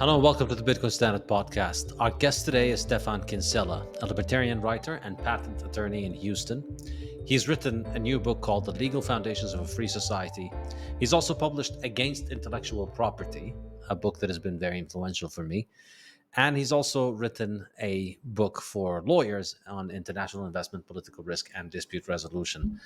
Hello and welcome to the Bitcoin Standard podcast. Our guest today is Stephan Kinsella, a libertarian writer and patent attorney in Houston. He's written a new book called The Legal Foundations of a Free Society. He's also published Against Intellectual Property, a book that has been very influential for me. And he's also written a book for lawyers on international investment, political risk, and dispute resolution.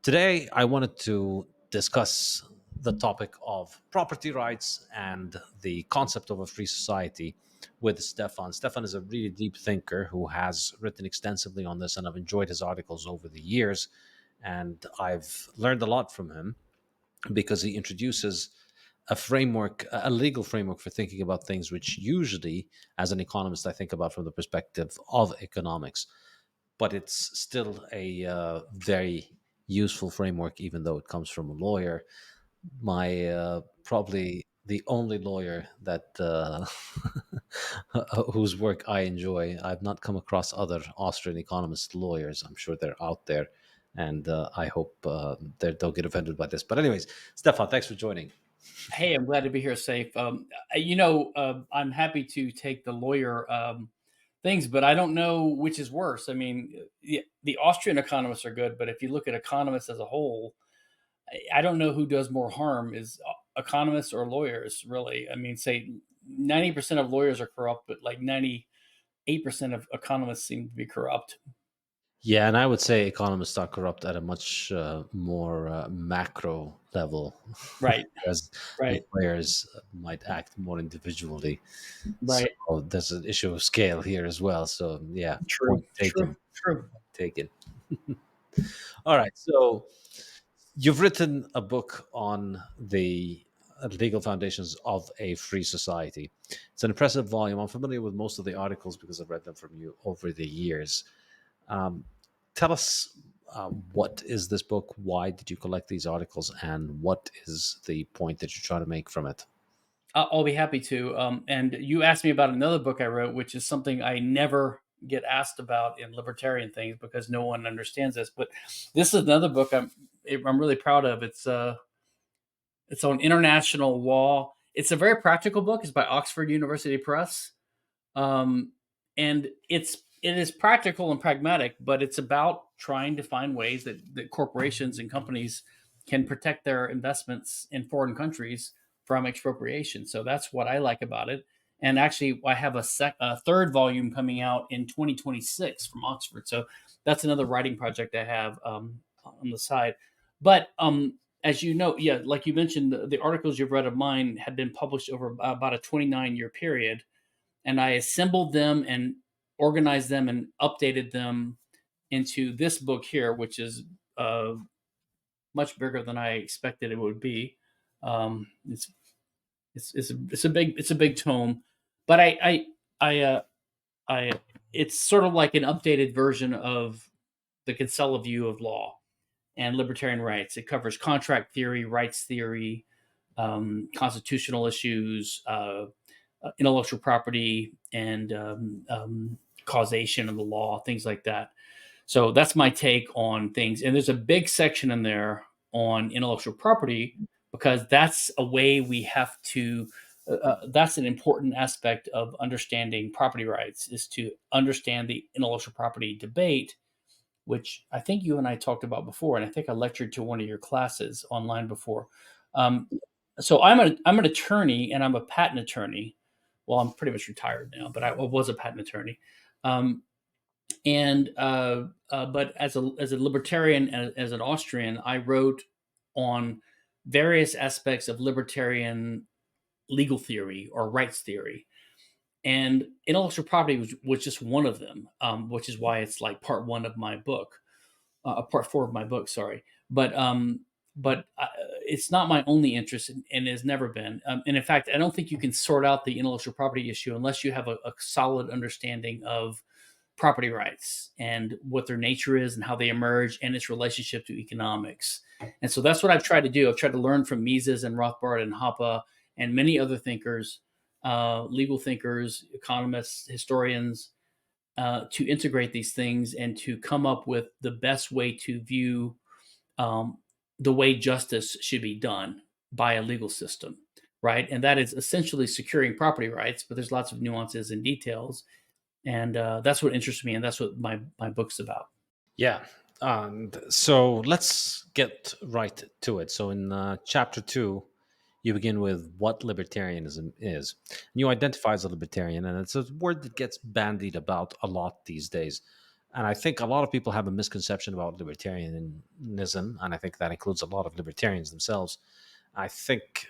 Today, I wanted to discuss the topic of property rights and the concept of a free society with Stephan. Stephan is a really deep thinker who has written extensively on this, and I've enjoyed his articles over the years. And I've learned a lot from him because he introduces a framework, a legal framework for thinking about things, which usually, as an economist, I think about from the perspective of economics. But it's still a very useful framework, even though it comes from a lawyer. My probably the only lawyer that whose work I enjoy. I've not come across other Austrian economist lawyers. I'm sure they're out there, and I hope they don't get offended by this. But anyways, Stefan, thanks for joining. Hey, I'm glad to be here, Saif. I'm happy to take the lawyer things, but I don't know which is worse. I mean, the Austrian economists are good, but if you look at economists as a whole, I don't know who does more harm, is economists or lawyers, really. I mean, say 90% of lawyers are corrupt, but like 98% of economists seem to be corrupt. Yeah, and I would say economists are corrupt at a much more macro level, Right, whereas right, lawyers might act more individually. So right. there's an issue of scale here as well. So yeah, True, point true, taken. true. Taken. All right. So you've written a book on the legal foundations of a free society. It's an impressive volume. I'm familiar with most of the articles because I've read them from you over the years. Um, Tell us, what is this book? Why did you collect these articles? And what is the point that you're trying to make from it? I'll be happy to. And you asked me about another book I wrote, which is something I never get asked about in libertarian things because no one understands this. But this is another book I'm really proud of. It's on international law. It's a very practical book. It's by Oxford University Press, um, and it is practical and pragmatic, but it's about trying to find ways that corporations and companies can protect their investments in foreign countries from expropriation. So that's what I like about it. And actually, I have a third volume coming out in 2026 from Oxford. So that's another writing project I have on the side. But as you know, yeah, like you mentioned, the articles you've read of mine had been published over about a 29-year period, and I assembled them and organized them and updated them into this book here, which is much bigger than I expected it would be. Um, it's it's a big tome, but I it's sort of like an updated version of the Kinsella view of law and libertarian rights. It covers contract theory, rights theory, constitutional issues, intellectual property, and causation of the law, things like that. So that's my take on things. And there's a big section in there on intellectual property because that's a way we have to. That's an important aspect of understanding property rights is to understand the intellectual property debate, which I think you and I talked about before, and I think I lectured to one of your classes online before. Um, so I'm an attorney and I'm a patent attorney. Well, I'm pretty much retired now, but I was a patent attorney. Um, but as a libertarian, as an Austrian, I wrote on various aspects of libertarian legal theory or rights theory, and intellectual property was just one of them, which is why it's like part one of my book, part four of my book. Sorry, but it's not my only interest, and has never been. And in fact, I don't think you can sort out the intellectual property issue unless you have a solid understanding of property rights and what their nature is and how they emerge and its relationship to economics. And so that's what I've tried to do. I've tried to learn from Mises and Rothbard and Hoppe and many other thinkers, legal thinkers, economists, historians, to integrate these things and to come up with the best way to view um, the way justice should be done by a legal system. right? And that is essentially securing property rights, but there's lots of nuances and details, and that's what interests me, and that's what my book's about. Yeah. And so let's get right to it. So in chapter 2, you begin with what libertarianism is. And you identify as a libertarian, and it's a word that gets bandied about a lot these days. And I think a lot of people have a misconception about libertarianism, and I think that includes a lot of libertarians themselves. I think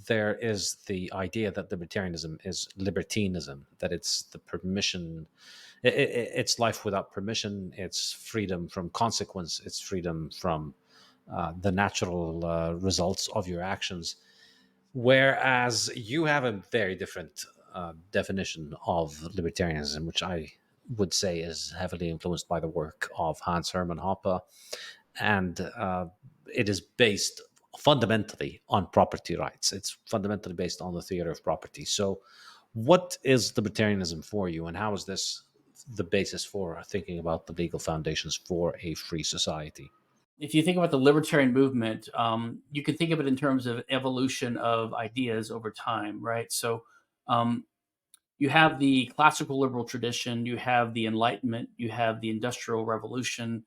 there is the idea that libertarianism is libertinism, that it's the permission, it's life without permission, it's freedom from consequence, it's freedom from the natural results of your actions. Whereas you have a very different definition of libertarianism, which I would say is heavily influenced by the work of Hans Hermann Hoppe, and it is based fundamentally on property rights. It's fundamentally based on the theory of property. So, what is libertarianism for you, and how is this the basis for thinking about the legal foundations for a free society? If you think about the libertarian movement, you can think of it in terms of evolution of ideas over time, right? So um, you have the classical liberal tradition, you have the Enlightenment, you have the Industrial Revolution,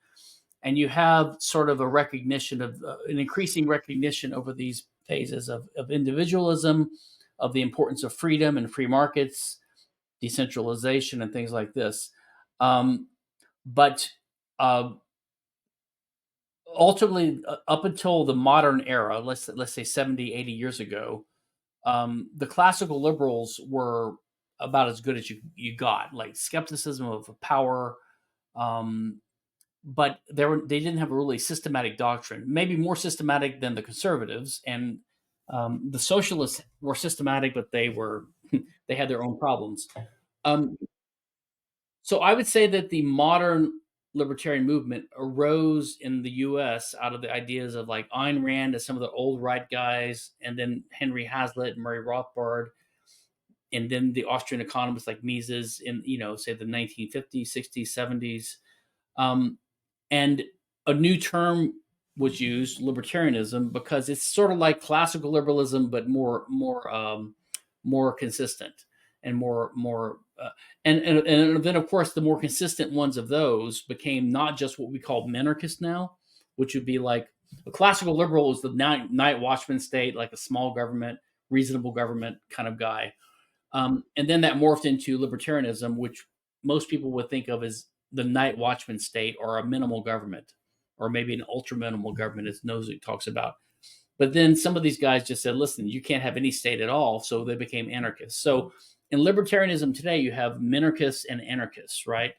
and you have sort of a recognition of an increasing recognition over these phases of individualism, of the importance of freedom and free markets, decentralization, and things like this. Um, but uh, ultimately, up until the modern era, let's say 70, 80 years ago, the classical liberals were about as good as you got, like skepticism of power, um, but they didn't have a really systematic doctrine. Maybe more systematic than the conservatives, and the socialists were systematic, but they had their own problems. Um, so I would say that the modern libertarian movement arose in the U.S. out of the ideas of like Ayn Rand and some of the old right guys, and then Henry Hazlitt and Murray Rothbard, and then the Austrian economists like Mises in say the 1950s, 60s, 70s. Um, and a new term was used, libertarianism, because it's sort of like classical liberalism, but more consistent and more. And then of course the more consistent ones of those became not just what we call minarchist now, which would be like a classical liberal is the night watchman state, like a small government, reasonable government kind of guy. And then that morphed into libertarianism, which most people would think of as the night watchman state or a minimal government, or maybe an ultra minimal government, as Nozick talks about. But then some of these guys just said, listen, you can't have any state at all. So they became anarchists. So in libertarianism today, you have minarchists and anarchists, right?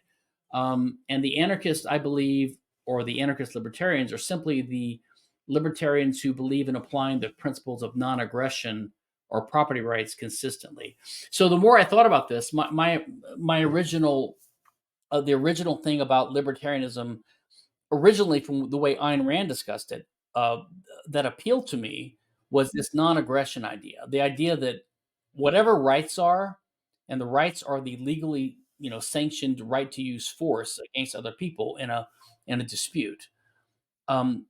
And the anarchists, I believe, or the anarchist libertarians, are simply the libertarians who believe in applying the principles of non aggression or property rights consistently. So the more I thought about this, my original the original thing about libertarianism, originally from the way Ayn Rand discussed it, uh, that appealed to me was this non-aggression idea. The idea that whatever rights are, and the rights are the legally sanctioned right to use force against other people in a dispute. Um,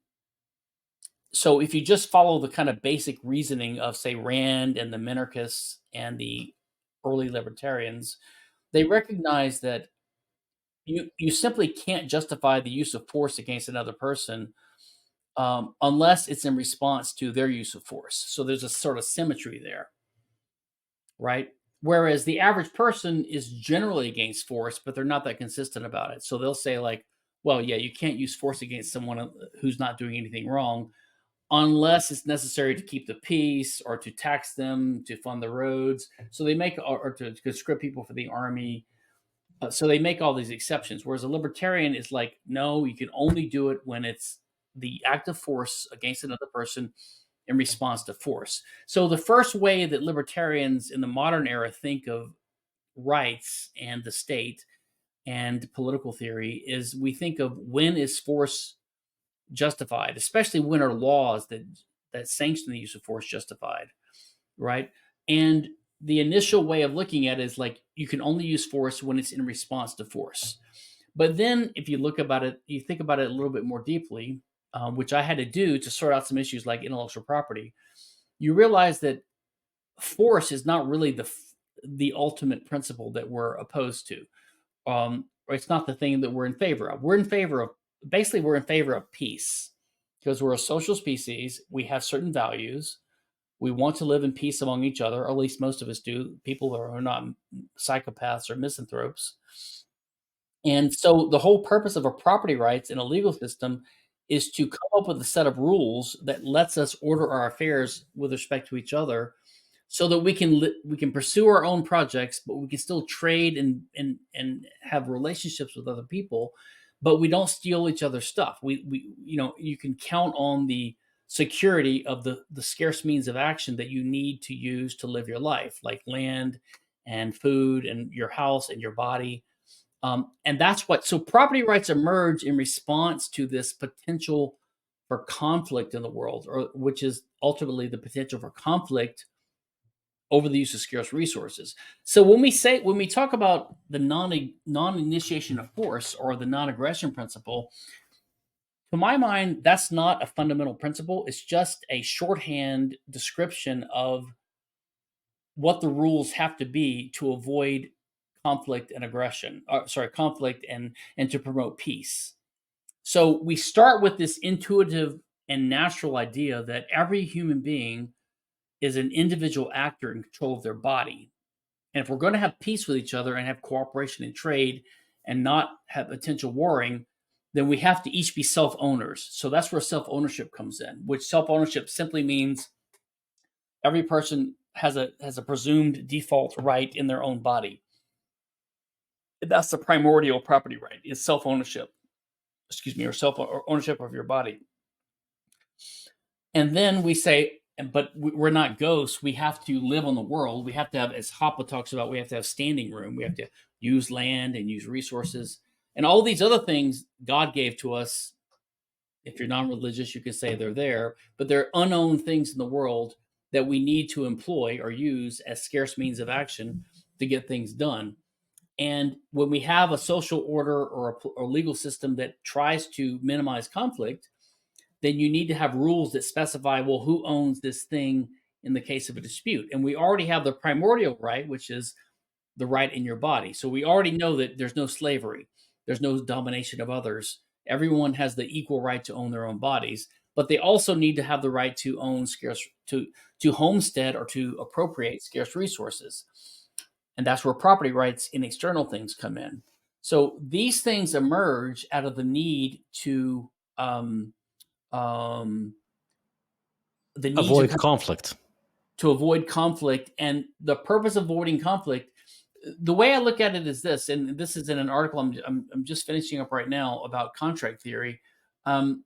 so if you just follow the kind of basic reasoning of say Rand and the minarchists and the early libertarians, they recognize that you simply can't justify the use of force against another person unless it's in response to their use of force. So there's a sort of symmetry there, right? Whereas the average person is generally against force, but they're not that consistent about it. So they'll say like, well, yeah, you can't use force against someone who's not doing anything wrong unless it's necessary to keep the peace or to tax them to fund the roads. So they make or to conscript people for the army. So they make all these exceptions. Whereas a libertarian is like, no, you can only do it when it's the act of force against another person in response to force. So the first way that libertarians in the modern era think of rights and the state and political theory is we think of when is force justified, especially when are laws that sanction the use of force justified, right? And the initial way of looking at it is like you can only use force when it's in response to force. But then if you look about it, you think about it a little bit more deeply, which I had to do to sort out some issues like intellectual property. You realize that force is not really the ultimate principle that we're opposed to. Or it's not the thing that we're in favor of. We're in favor of peace, because we're a social species. We have certain values. We want to live in peace among each other, or at least most of us do. People that are not psychopaths or misanthropes. And so the whole purpose of a property rights and a legal system is to come up with a set of rules that lets us order our affairs with respect to each other, so that we can pursue our own projects, but we can still trade and have relationships with other people, but we don't steal each other's stuff. We you can count on the security of the scarce means of action that you need to use to live your life, like land and food and your house and your body. And that's what, so property rights emerge in response to this potential for conflict in the world, or which is ultimately the potential for conflict over the use of scarce resources. So when we talk about the non-initiation of force, or the non-aggression principle, to my mind, that's not a fundamental principle. It's just a shorthand description of what the rules have to be to avoid conflict and aggression. Conflict and to promote peace. So we start with this intuitive and natural idea that every human being is an individual actor in control of their body. And if we're going to have peace with each other and have cooperation in trade and not have potential warring, then we have to each be self-owners. So that's where self-ownership comes in, which self-ownership simply means every person has a presumed default right in their own body. That's the primordial property right, is self-ownership. Or self-ownership of your body. And then we say, but we're not ghosts. We have to live on the world. We have to have, as Hoppe talks about, we have to have standing room. We have to use land and use resources. And all these other things God gave to us. If you're non-religious, you can say they're there, but they're unowned things in the world that we need to employ or use as scarce means of action to get things done. And when we have a social order or a legal system that tries to minimize conflict, then you need to have rules that specify, well, who owns this thing in the case of a dispute. And we already have the primordial right, which is the right in your body. So we already know that there's no slavery, there's no domination of others. Everyone has the equal right to own their own bodies, but they also need to have the right to own to homestead or to appropriate scarce resources. And that's where property rights in external things come in. So these things emerge out of the need to avoid conflict. To avoid conflict. And the purpose of avoiding conflict, the way I look at it is this, and this is in an article I'm just finishing up right now about contract theory. And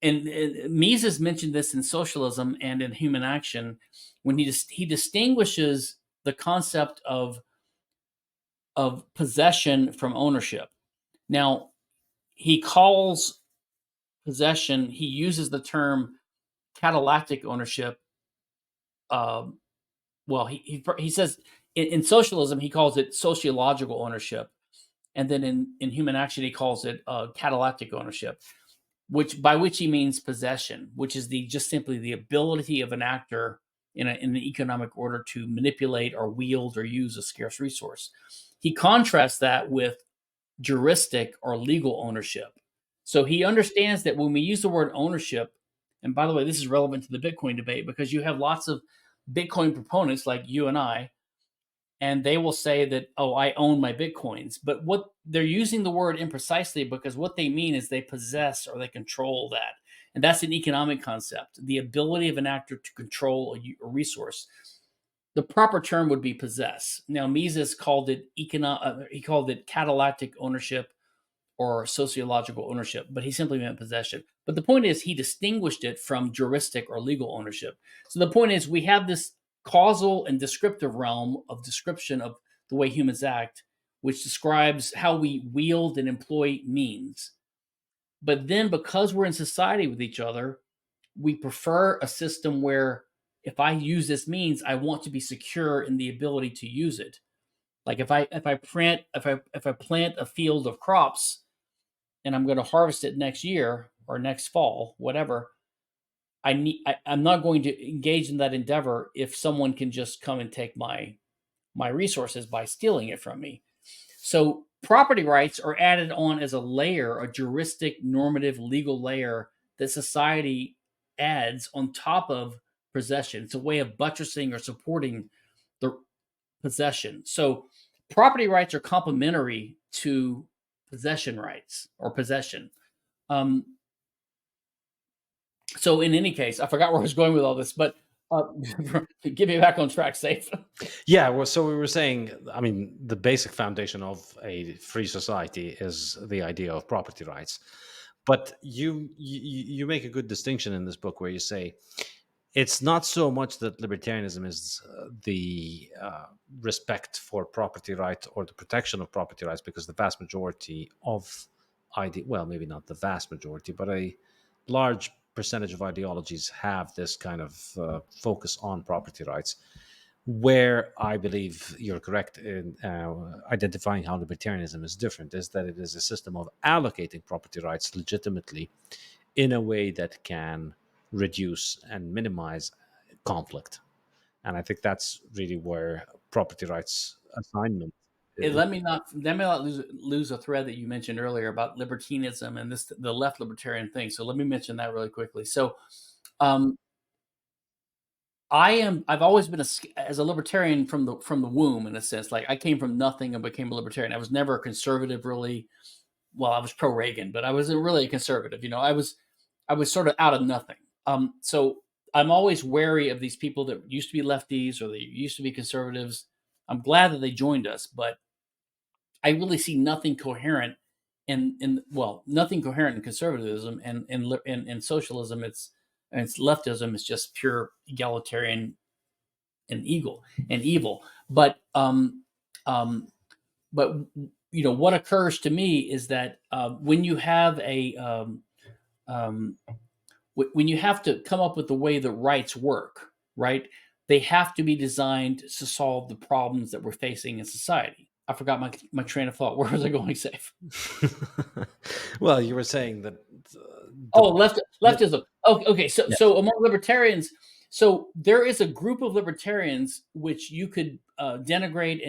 Mises mentioned this in Socialism and in Human Action, when he distinguishes the concept of possession from ownership. Now, he calls possession, he uses the term catalactic ownership. Well, he says in socialism, he calls it sociological ownership. And then in Human Action, he calls it catalactic ownership, by which he means possession, which is just simply the ability of an actor in an economic order to manipulate or wield or use a scarce resource. He contrasts that with juristic or legal ownership. So he understands that when we use the word ownership, and by the way, this is relevant to the Bitcoin debate, because you have lots of Bitcoin proponents like you and I, and they will say that, oh, I own my Bitcoins. But what they're using the word imprecisely, because what they mean is they possess or they control that. And that's an economic concept, the ability of an actor to control a resource. The proper term would be possess. Now, Mises called it catalactic ownership or sociological ownership, but he simply meant possession. But the point is, he distinguished it from juristic or legal ownership. So the point is, we have this causal and descriptive realm of description of the way humans act, which describes how we wield and employ means. But then, because we're in society with each other, we prefer a system where if I use this means, I want to be secure in the ability to use it. Like if I plant a field of crops and I'm going to harvest it next year or next fall, whatever, I'm not going to engage in that endeavor if someone can just come and take my resources by stealing it from me. So property rights are added on as a layer, a juristic, normative, legal layer that society adds on top of possession. It's a way of buttressing or supporting the possession. So property rights are complementary to possession rights or possession. Um, so in any case, I forgot where I was going with all this, but get me back on track, Safe. Yeah, well, so we were saying, I mean, the basic foundation of a free society is the idea of property rights. But you make a good distinction in this book where you say it's not so much that libertarianism is the respect for property right or the protection of property rights, because the vast majority of well, maybe not the vast majority, but a large percentage of ideologies have this kind of focus on property rights. Where I believe you're correct in identifying how libertarianism is different is that it is a system of allocating property rights legitimately in a way that can reduce and minimize conflict. And I think that's really where property rights assignment is. Let me not lose a thread that you mentioned earlier about libertinism and the left libertarian thing. So let me mention that really quickly. So um, I've always been as a libertarian from the womb, in a sense. Like, I came from nothing and became a libertarian. I was never a conservative, really. Well, I was pro Reagan, but I wasn't really a conservative. I was sort of out of nothing. So I'm always wary of these people that used to be lefties or they used to be conservatives. I'm glad that they joined us, but I really see nothing coherent in well, nothing coherent in conservatism and socialism. It's leftism. It's just pure egalitarian and evil. But but what occurs to me is that when you have um, when you have to come up with the way that rights work, right? They have to be designed to solve the problems that we're facing in society. I forgot my train of thought. Where was I going, Safe? Well, you were saying that Oh, the leftism. Okay. So yeah. so among libertarians, so there is a group of libertarians which you could denigrate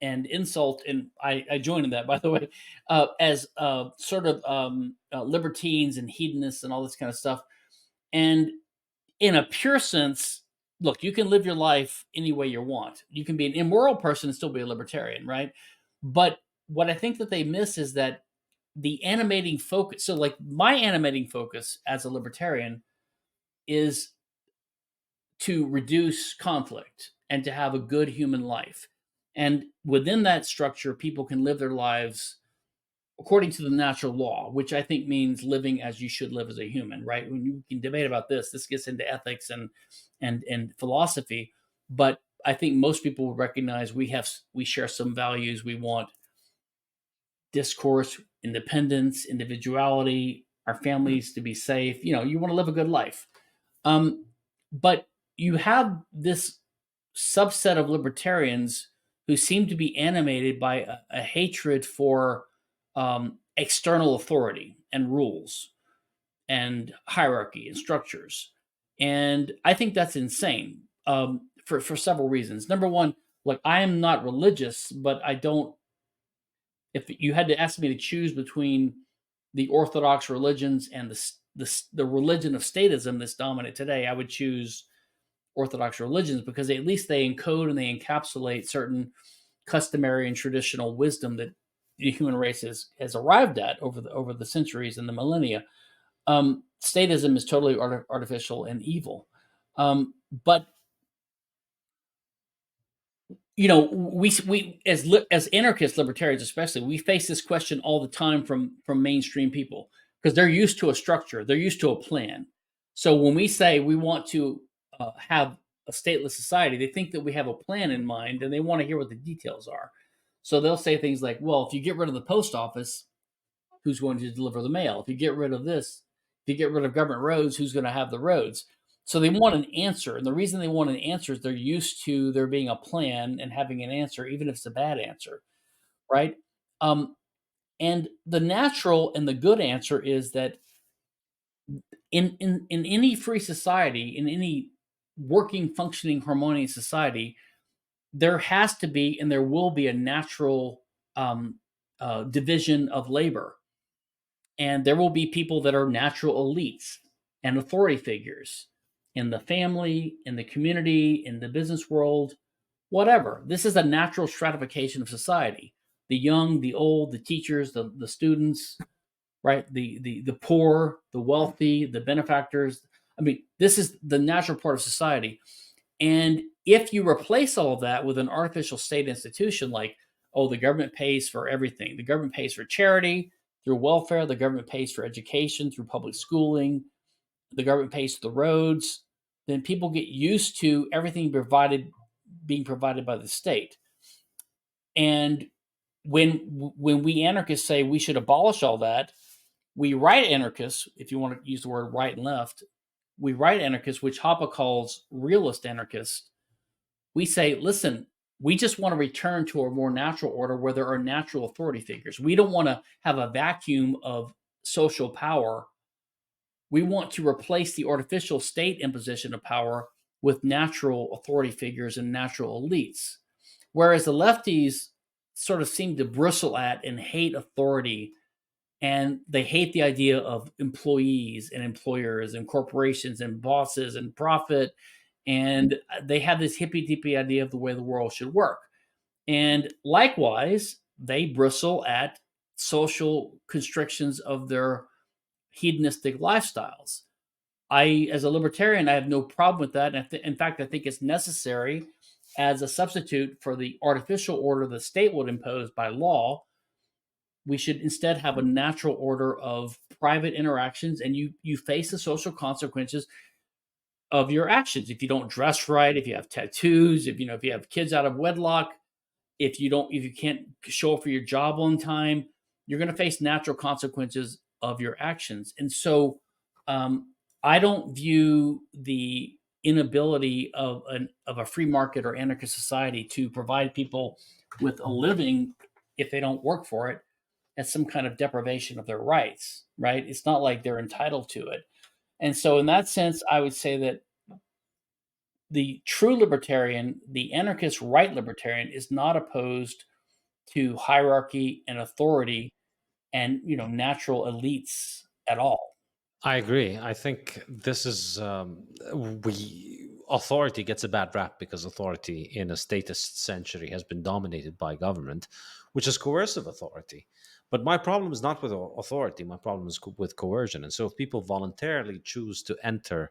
and insult, and I join in that, by the way, as sort of libertines and hedonists and all this kind of stuff. And in a pure sense, look, you can live your life any way you want. You can be an immoral person and still be a libertarian, right? But what I think that they miss is that the animating focus. So, like, my animating focus as a libertarian is to reduce conflict and to have a good human life. And within that structure, people can live their lives according to the natural law, which I think means living as you should live as a human, right? When you can debate about this gets into ethics and philosophy, but I think most people will recognize we share some values. We want discourse, independence, individuality, our families to be safe. You want to live a good life. Um, but you have this subset of libertarians who seem to be animated by a hatred for external authority and rules and hierarchy and structures. And I think that's insane for several reasons. Number one, like, I am not religious, but I don't, if you had to ask me to choose between the Orthodox religions and the religion of statism that's dominant today, I would choose Orthodox religions because at least they encode and they encapsulate certain customary and traditional wisdom that the human race has arrived at over the centuries and the millennia. Statism is totally artificial and evil. But we as anarchist libertarians, especially, we face this question all the time from mainstream people because they're used to a structure, they're used to a plan. So when we say we want to have a stateless society, they think that we have a plan in mind and they want to hear what the details are. So they'll say things like, well, if you get rid of the post office, who's going to deliver the mail? If you get rid of this, if you get rid of government roads, who's going to have the roads? So they want an answer. And the reason they want an answer is they're used to there being a plan and having an answer, even if it's a bad answer, right? Um, and the natural and the good answer is that In any free society, in any working, functioning, harmonious society, there has to be and there will be a natural um, division of labor, and there will be people that are natural elites and authority figures in the family, in the community, in the business world, whatever. This is a natural stratification of society: the young, the old, the teachers, the students, right? The poor, the wealthy, the benefactors. I mean, this is the natural part of society. And if you replace all of that with an artificial state institution like, oh, the government pays for everything, the government pays for charity through welfare, the government pays for education through public schooling, the government pays for the roads, then people get used to everything being provided by the state. And when we anarchists say we should abolish all that, we right anarchists, if you want to use the word right and left, we right anarchists, which Hoppe calls realist anarchists, we say, listen, we just want to return to a more natural order where there are natural authority figures. We don't want to have a vacuum of social power. We want to replace the artificial state imposition of power with natural authority figures and natural elites. Whereas the lefties sort of seem to bristle at and hate authority, and they hate the idea of employees and employers and corporations and bosses and profit, and they have this hippy dippy idea of the way the world should work. And likewise, they bristle at social constrictions of their hedonistic lifestyles. As a libertarian, I have no problem with that. And in fact, I think it's necessary as a substitute for the artificial order the state would impose by law. We should instead have a natural order of private interactions, and you face the social consequences of your actions. If you don't dress right, if you have tattoos, if you have kids out of wedlock, if you can't show up for your job on time, you're going to face natural consequences of your actions. And so, I don't view the inability of a free market or anarchist society to provide people with a living if they don't work for it as some kind of deprivation of their rights. Right? It's not like they're entitled to it. And so, in that sense, I would say that the true libertarian, the anarchist right libertarian, is not opposed to hierarchy and authority and natural elites at all. I agree. I think this is we authority gets a bad rap because authority in a statist century has been dominated by government, which is coercive authority. But my problem is not with authority. My problem is with coercion. And so, if people voluntarily choose to enter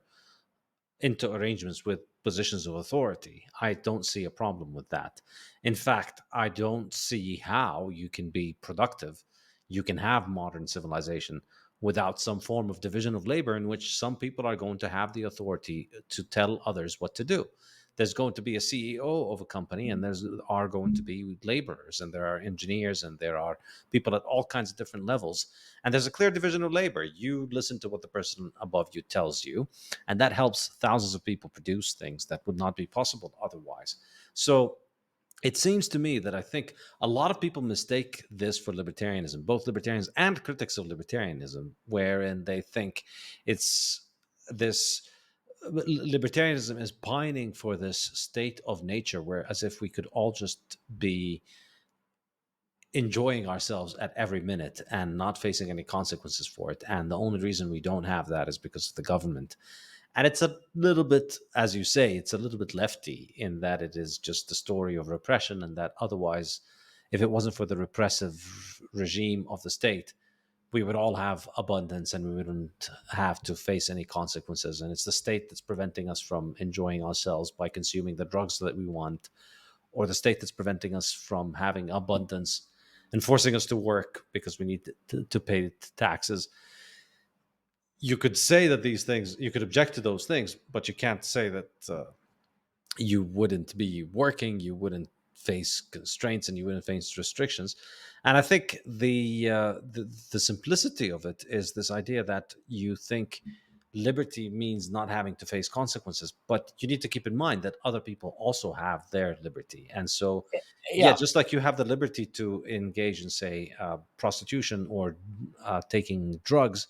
into arrangements with positions of authority, I don't see a problem with that. In fact, I don't see how you can be productive, you can have modern civilization without some form of division of labor in which some people are going to have the authority to tell others what to do. There's going to be a CEO of a company, and there's are going to be laborers, and there are engineers, and there are people at all kinds of different levels. And there's a clear division of labor. You listen to what the person above you tells you, and that helps thousands of people produce things that would not be possible otherwise. So it seems to me that I think a lot of people mistake this for libertarianism, both libertarians and critics of libertarianism, wherein they think it's this libertarianism is pining for this state of nature where as if we could all just be enjoying ourselves at every minute and not facing any consequences for it. And the only reason we don't have that is because of the government. And it's a little bit, as you say, it's a little bit lefty in that it is just a story of repression, and that otherwise, if it wasn't for the repressive regime of the state, we would all have abundance and we wouldn't have to face any consequences. And it's the state that's preventing us from enjoying ourselves by consuming the drugs that we want, or the state that's preventing us from having abundance and forcing us to work because we need to pay taxes. You could say that these things, you could object to those things, but you can't say that you wouldn't be working, you wouldn't face constraints, and you wouldn't face restrictions. And I think the simplicity of it is this idea that you think liberty means not having to face consequences, but you need to keep in mind that other people also have their liberty. And so, yeah, Yeah, just like you have the liberty to engage in, say, prostitution or taking drugs,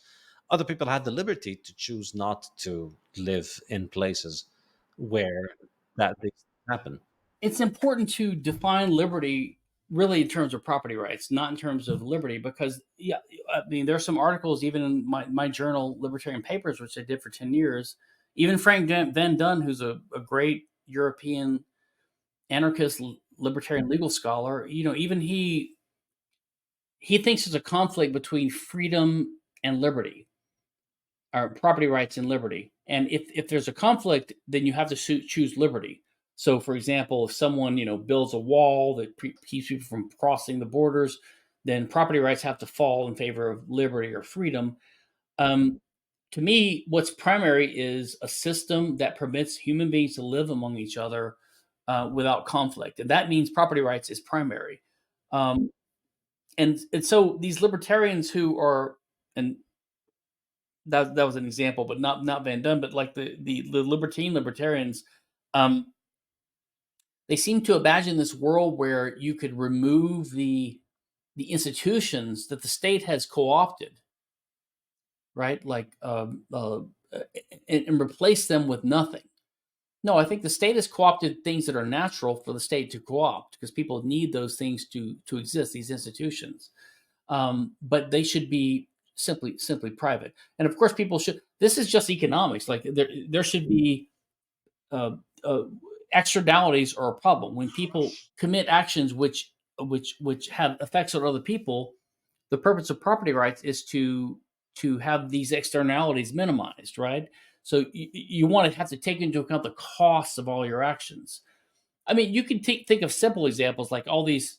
other people had the liberty to choose not to live in places where that things happen. It's important to define liberty really in terms of property rights, not in terms of liberty, because yeah, I mean, there's some articles even in my journal, Libertarian Papers, which I did for 10 years. Even Frank Van Dunn, who's a great European anarchist libertarian legal scholar, even he thinks there's a conflict between freedom and liberty, or property rights and liberty. And if there's a conflict, then you have to choose liberty. So, for example, if someone builds a wall that keeps people from crossing the borders, then property rights have to fall in favor of liberty or freedom. Um, to me, what's primary is a system that permits human beings to live among each other without conflict, and that means property rights is primary. Um, and so these libertarians who are, and that was an example, but not Van Dunn, but like the libertarians, um, they seem to imagine this world where you could remove the institutions that the state has co-opted, right? Like and replace them with nothing. No, I think the state has co-opted things that are natural for the state to co-opt because people need those things to exist. These institutions, but they should be simply private. And of course, people should. This is just economics. Like there should be uh, uh, externalities are a problem when people commit actions which have effects on other people. The purpose of property rights is to have these externalities minimized, right? So you want to have to take into account the costs of all your actions. I mean, you can think of simple examples like all these,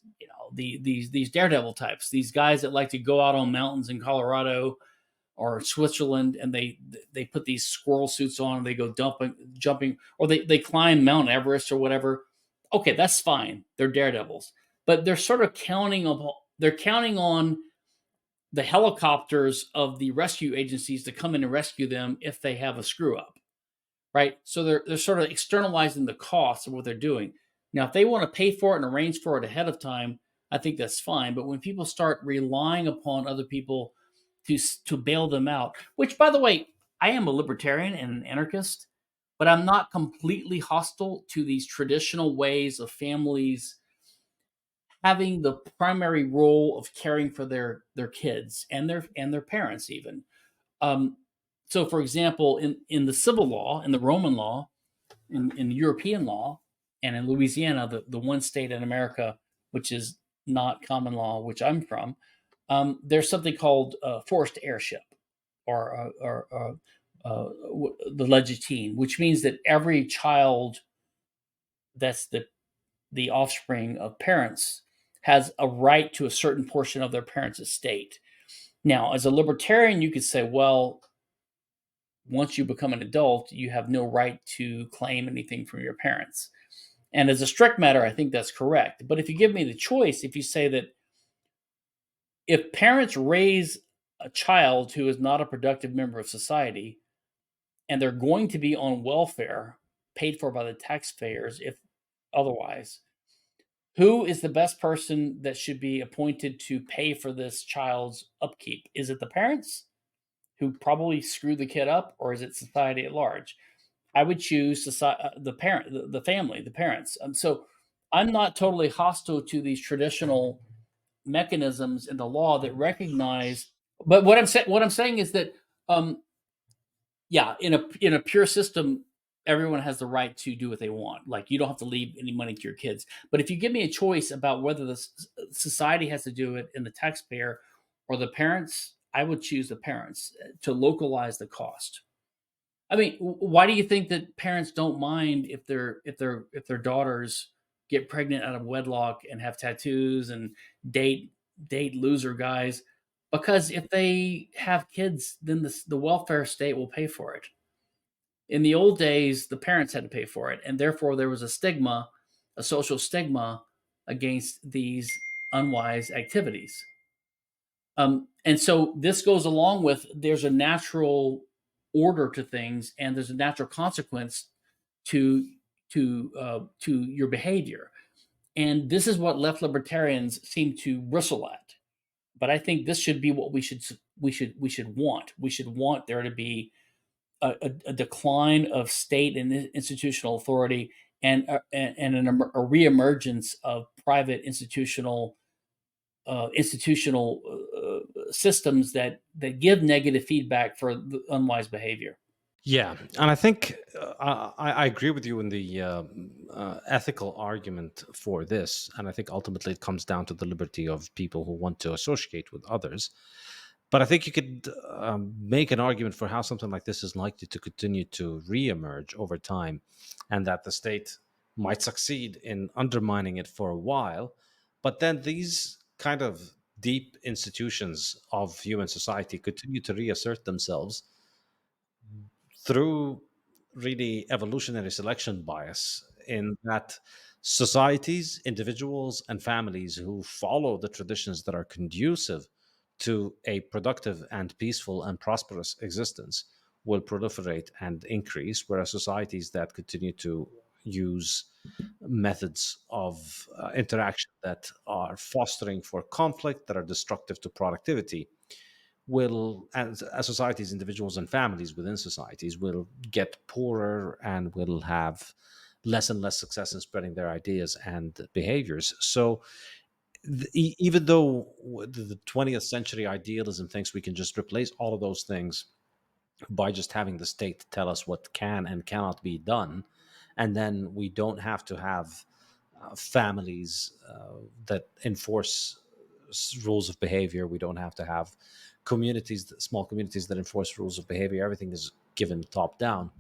these daredevil types, these guys that like to go out on mountains in Colorado or Switzerland, and they put these squirrel suits on and they go jumping, or they climb Mount Everest or whatever. Okay, that's fine. They're daredevils, but they're sort of counting on the helicopters of the rescue agencies to come in and rescue them if they have a screw up, right? So they're sort of externalizing the costs of what they're doing. Now, if they want to pay for it and arrange for it ahead of time, I think that's fine. But when people start relying upon other people to bail them out, which, by the way, I am a libertarian and an anarchist, but I'm not completely hostile to these traditional ways of families having the primary role of caring for their kids and their parents even. Um, so, for example, in the civil law, in the Roman law, in European law, and in Louisiana, the one state in America which is not common law, which I'm from, there's something called forced heirship, or the legatine, which means that every child that's the offspring of parents has a right to a certain portion of their parents' estate. Now, as a libertarian, you could say, well, once you become an adult, you have no right to claim anything from your parents. And as a strict matter, I think that's correct. But if you give me the choice, if you say that if parents raise a child who is not a productive member of society and they're going to be on welfare paid for by the taxpayers, if otherwise, who is the best person that should be appointed to pay for this child's upkeep? Is it the parents who probably screwed the kid up, or is it society at large? I would choose the parent, the family, the parents. So I'm not totally hostile to these traditional mechanisms in the law that recognize. But what I'm saying is that, yeah, in a pure system, everyone has the right to do what they want. Like you don't have to leave any money to your kids. But if you give me a choice about whether the society has to do it and the taxpayer or the parents, I would choose the parents to localize the cost. I mean, why do you think that parents don't mind if their daughters get pregnant out of wedlock and have tattoos and date loser guys? Because if they have kids, then the welfare state will pay for it. In the old days, the parents had to pay for it, and therefore there was a stigma, a social stigma against these unwise activities. And so this goes along with there's a natural order to things, and there's a natural consequence to to your behavior. And this is what left libertarians seem to bristle at. But I think this should be what we should want there to be a decline of state and institutional authority, and a reemergence of private institutional systems that give negative feedback for the unwise behavior. Yeah, and I think I agree with you in the ethical argument for this, and I think ultimately it comes down to the liberty of people who want to associate with others. But I think you could make an argument for how something like this is likely to continue to reemerge over time, and that the state might succeed in undermining it for a while, but then these kind of deep institutions of human society continue to reassert themselves through really evolutionary selection bias, in that societies, individuals, and families who follow the traditions that are conducive to a productive and peaceful and prosperous existence will proliferate and increase, whereas societies that continue to use methods of interaction that are fostering for conflict, that are destructive to productivity, will, as societies, individuals, and families within societies will get poorer and will have less and less success in spreading their ideas and behaviors. So, even though the 20th century idealism thinks we can just replace all of those things by just having the state tell us what can and cannot be done, and then we don't have to have families that enforce rules of behavior. We don't have to have communities, small communities that enforce rules of behavior. Everything is given top down.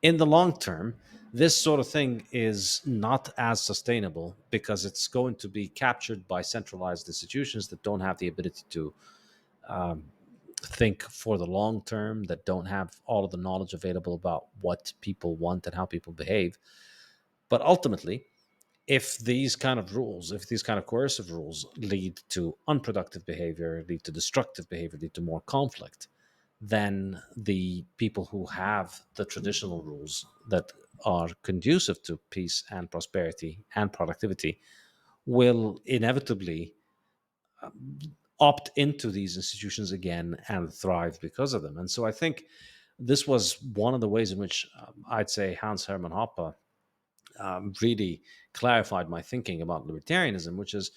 In the long term, this sort of thing is not as sustainable because it's going to be captured by centralized institutions that don't have the ability to think for the long term, that don't have all of the knowledge available about what people want and how people behave. But ultimately, if these kind of rules, if these kind of coercive rules lead to unproductive behavior, lead to destructive behavior, lead to more conflict, then the people who have the traditional rules that are conducive to peace and prosperity and productivity will inevitably opt into these institutions again and thrive because of them. And so I think this was one of the ways in which I'd say Hans Hermann Hoppe really clarified my thinking about libertarianism, which is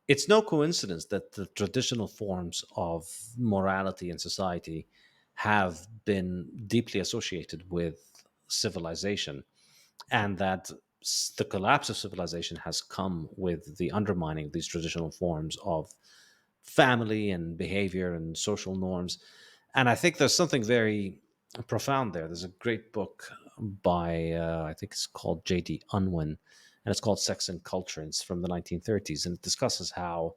it's no coincidence that the traditional forms of morality in society have been deeply associated with civilization, and that the collapse of civilization has come with the undermining of these traditional forms of family and behavior and social norms. And I think there's something very profound there. There's a great book by, I think it's called J.D. Unwin, and it's called Sex and Culture. And it's from the 1930s, and it discusses how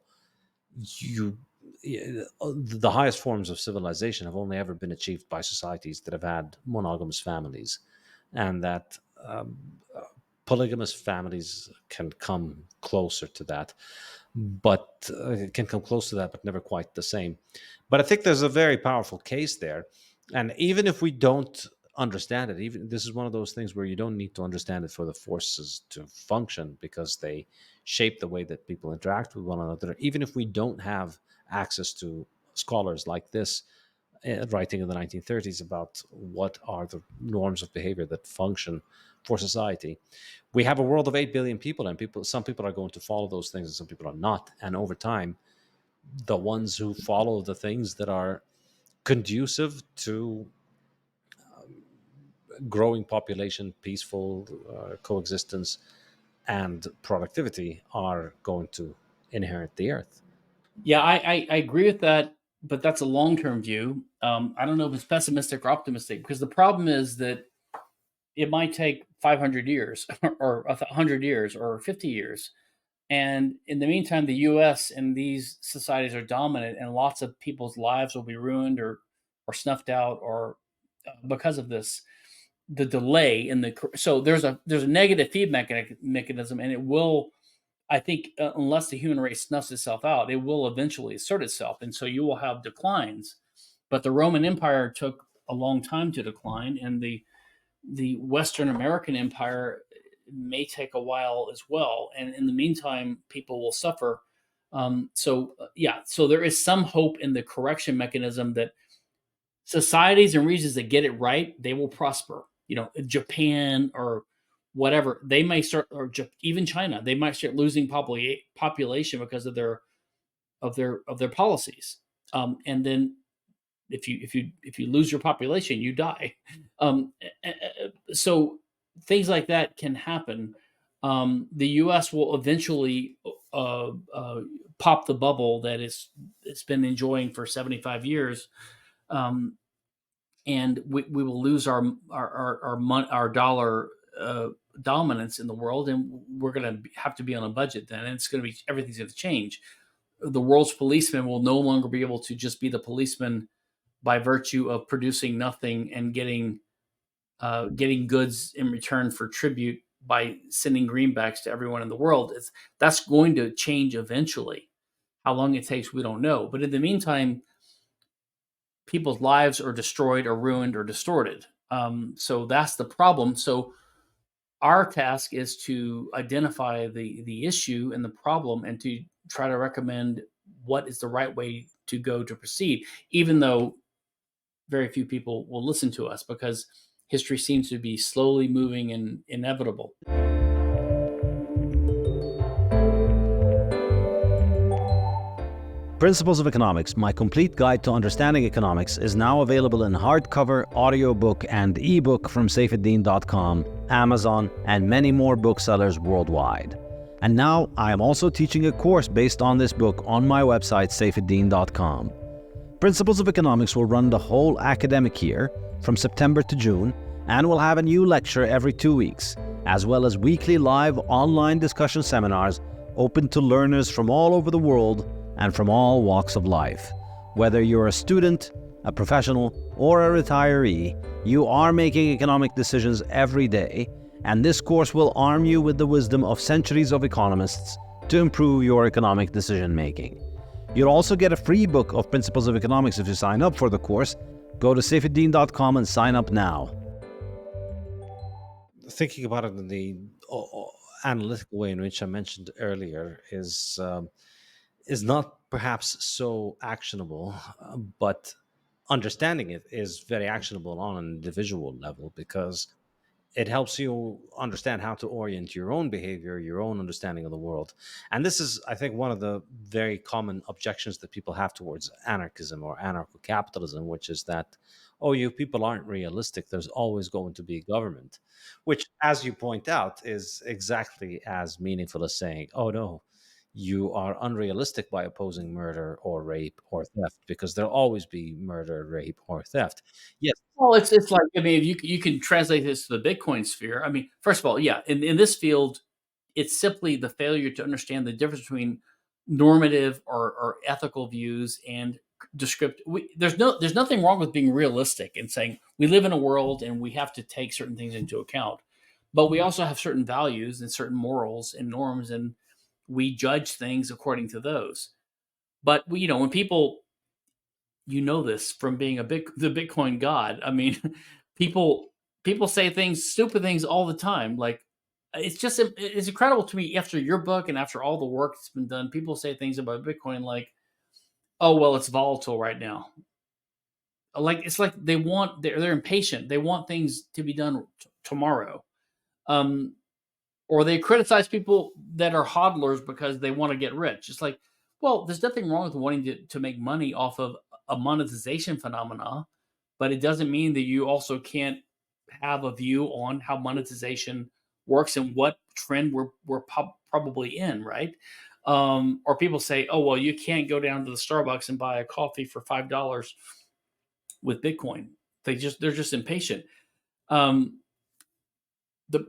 you the highest forms of civilization have only ever been achieved by societies that have had monogamous families, and that polygamous families can come closer to that, but can come close to that, but never quite the same. But I think there's a very powerful case there, and even if we don't understand it, even this is one of those things where you don't need to understand it for the forces to function, because they shape the way that people interact with one another. Even if we don't have access to scholars like this writing in the 1930s about what are the norms of behavior that function for society, we have a world of 8 billion people, and some people are going to follow those things and some people are not. And over time, the ones who follow the things that are conducive to growing population, peaceful coexistence, and productivity are going to inherit the earth. Yeah, I agree with that, but that's a long term view. I don't know if it's pessimistic or optimistic, because the problem is that it might take 500 years or 100 years or 50 years. And in the meantime, the US and these societies are dominant, and lots of people's lives will be ruined or snuffed out, or because of this, the delay in the. So there's a negative feedback mechanism, and it will, I think, unless the human race snuffs itself out, it will eventually assert itself. And so you will have declines. But the Roman Empire took a long time to decline, and the Western American Empire may take a while as well. And in the meantime, people will suffer So there is some hope in the correction mechanism that societies and regions that get it right, they will prosper. Japan or whatever, they may start, or even China, they might start losing population because of their policies. And then if you lose your population, you die. So things like that can happen. The U.S. will eventually pop the bubble that it's been enjoying for 75 years, um, and we will lose our dollar dominance in the world, and we're going to have to be on a budget then, and it's going to be everything's going to change. The world's policemen will no longer be able to just be the policeman by virtue of producing nothing and getting goods in return for tribute by sending greenbacks to everyone in the world. That's going to change eventually. How long it takes, we don't know. But in the meantime, people's lives are destroyed or ruined or distorted. So that's the problem. So our task is to identify the issue and the problem, and to try to recommend what is the right way to go to proceed, even though very few people will listen to us, because history seems to be slowly moving and inevitable. Principles of Economics, my complete guide to understanding economics, is now available in hardcover, audiobook, and ebook from Saifedean.com, Amazon, and many more booksellers worldwide. And now I am also teaching a course based on this book on my website, Saifedean.com. Principles of Economics will run the whole academic year, from September to June, and will have a new lecture every 2 weeks, as well as weekly live online discussion seminars open to learners from all over the world and from all walks of life. Whether you're a student, a professional, or a retiree, you are making economic decisions every day, and this course will arm you with the wisdom of centuries of economists to improve your economic decision making. You'll also get a free book of Principles of Economics if you sign up for the course. Go to saifedean.com and sign up now. Thinking about it in the analytical way in which I mentioned earlier is not perhaps so actionable, but understanding it is very actionable on an individual level, because it helps you understand how to orient your own behavior, your own understanding of the world. And this is, I think, one of the very common objections that people have towards anarchism or anarcho-capitalism, which is that, oh, you people aren't realistic. There's always going to be government, which, as you point out, is exactly as meaningful as saying, oh, no, you are unrealistic by opposing murder or rape or theft, because there'll always be murder, rape, or theft. Yes. Well, it's like, I mean, you can translate this to the Bitcoin sphere. I mean, first of all, yeah, in this field, it's simply the failure to understand the difference between normative or ethical views and descriptive. There's nothing wrong with being realistic and saying we live in a world and we have to take certain things into account, but we also have certain values and certain morals and norms, and we judge things according to those. But when people, this from being the Bitcoin god. I mean, people people say stupid things all the time. Like, it's incredible to me, after your book and after all the work that's been done. People say things about Bitcoin like, "Oh well, it's volatile right now." Like, it's like they're impatient. They want things to be done tomorrow. Um, or they criticize people that are hodlers because they want to get rich. It's like, well, there's nothing wrong with wanting to make money off of a monetization phenomena, but it doesn't mean that you also can't have a view on how monetization works and what trend we're probably in, right? Or people say, oh well, you can't go down to the Starbucks and buy a coffee for $5 with Bitcoin. They're just impatient. Um, the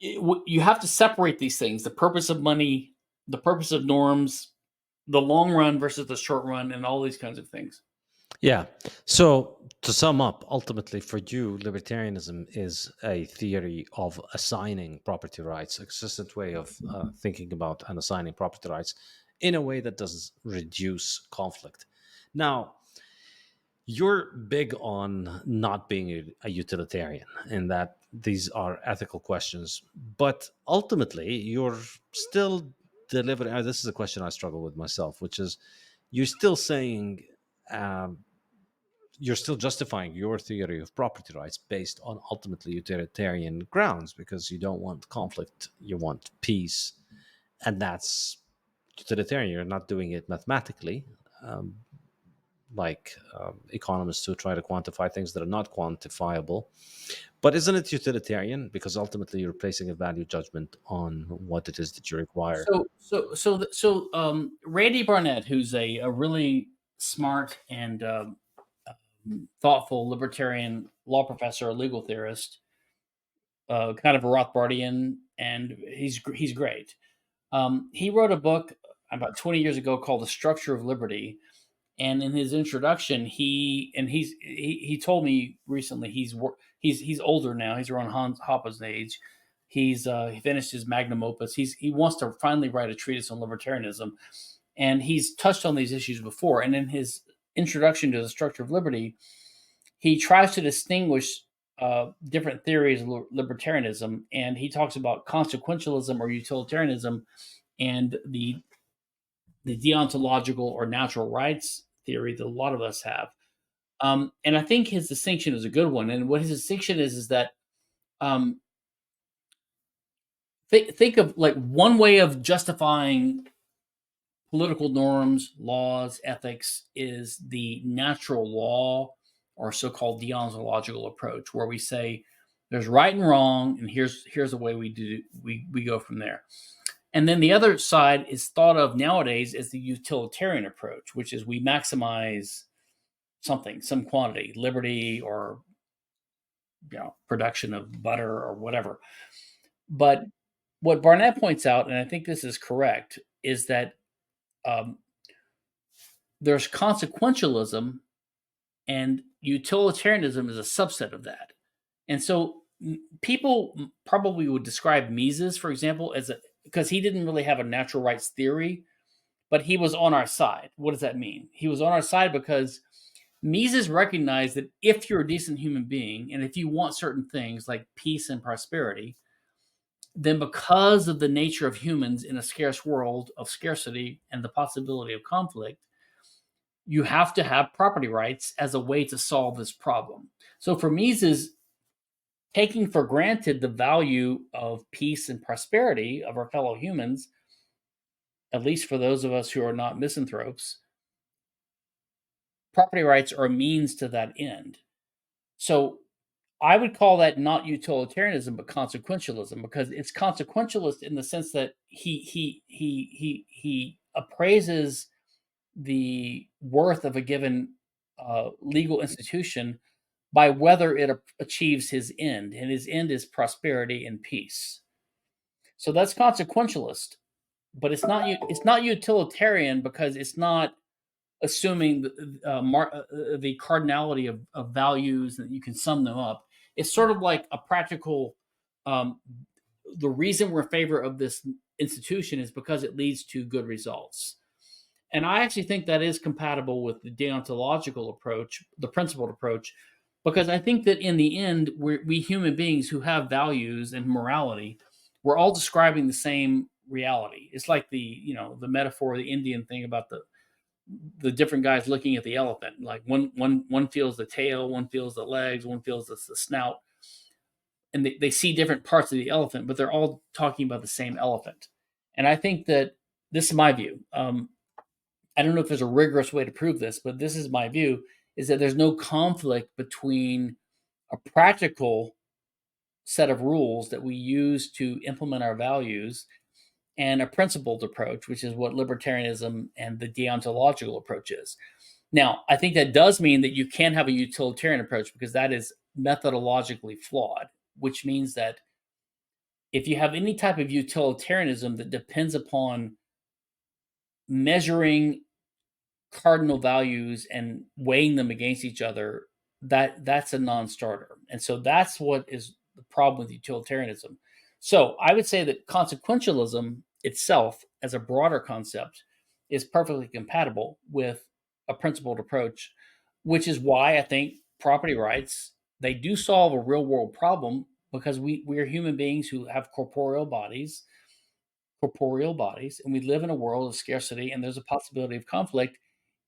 you have to separate these things: the purpose of money, the purpose of norms, the long run versus the short run, and all these kinds of things. Yeah. So to sum up, ultimately for you, libertarianism is a theory of assigning property rights, a consistent way of thinking about and assigning property rights in a way that does reduce conflict. Now, you're big on not being a utilitarian, in that these are ethical questions, but ultimately you're still deliver. This is a question I struggle with myself, which is you're still saying, um, you're still justifying your theory of property rights based on ultimately utilitarian grounds because you don't want conflict, you want peace, and that's utilitarian. You're not doing it mathematically, um, like economists who try to quantify things that are not quantifiable. But isn't it utilitarian because ultimately you're placing a value judgment on what it is that you require? Randy Barnett, who's a really smart and thoughtful libertarian law professor, a legal theorist, kind of a Rothbardian, and he's great. He wrote a book about 20 years ago called "The Structure of Liberty," and in his introduction, he told me recently he's older now. He's around Hans Hoppe's age. He finished his magnum opus. He wants to finally write a treatise on libertarianism, and he's touched on these issues before. And in his introduction to the Structure of Liberty, he tries to distinguish different theories of libertarianism, and he talks about consequentialism or utilitarianism and the deontological or natural rights theory that a lot of us have. And I think his distinction is a good one. And what his distinction is that um, think of like one way of justifying political norms, laws, ethics is the natural law or so-called deontological approach, where we say there's right and wrong, and here's the way we go from there. And then the other side is thought of nowadays as the utilitarian approach, which is we maximize something, some quantity, liberty or production of butter or whatever. But what Barnett points out, and I think this is correct, is that um, there's consequentialism, and utilitarianism is a subset of that. And so people probably would describe Mises, for example, as because he didn't really have a natural rights theory, but he was on our side. What does that mean? He was on our side because Mises recognized that if you're a decent human being and if you want certain things like peace and prosperity, then because of the nature of humans in a scarce world of scarcity and the possibility of conflict, you have to have property rights as a way to solve this problem. So for Mises, taking for granted the value of peace and prosperity of our fellow humans, at least for those of us who are not misanthropes, property rights are a means to that end. So I would call that not utilitarianism, but consequentialism, because it's consequentialist in the sense that he appraises the worth of a given legal institution by whether it achieves his end, and his end is prosperity and peace. So that's consequentialist, but it's not utilitarian because it's not assuming the cardinality of values that you can sum them up. It's sort of like a practical. Um, the reason we're in favor of this institution is because it leads to good results. And I actually think that is compatible with the deontological approach, the principled approach, because I think that in the end, we human beings who have values and morality, we're all describing the same reality. It's like the metaphor, the Indian thing about the different guys looking at the elephant. Like one feels the tail, one feels the legs, one feels the snout, and they see different parts of the elephant, but they're all talking about the same elephant. And I think that this is my view. I don't know if there's a rigorous way to prove this, but this is my view: is that there's no conflict between a practical set of rules that we use to implement our values and a principled approach, which is what libertarianism and the deontological approach is. Now, I think that does mean that you can have a utilitarian approach because that is methodologically flawed, which means that if you have any type of utilitarianism that depends upon measuring cardinal values and weighing them against each other, that's a non-starter. And so that's what is the problem with utilitarianism. So I would say that consequentialism itself, as a broader concept, is perfectly compatible with a principled approach, which is why I think property rights, they do solve a real world problem because we are human beings who have corporeal bodies. corporeal bodies, and we live in a world of scarcity, and there's a possibility of conflict.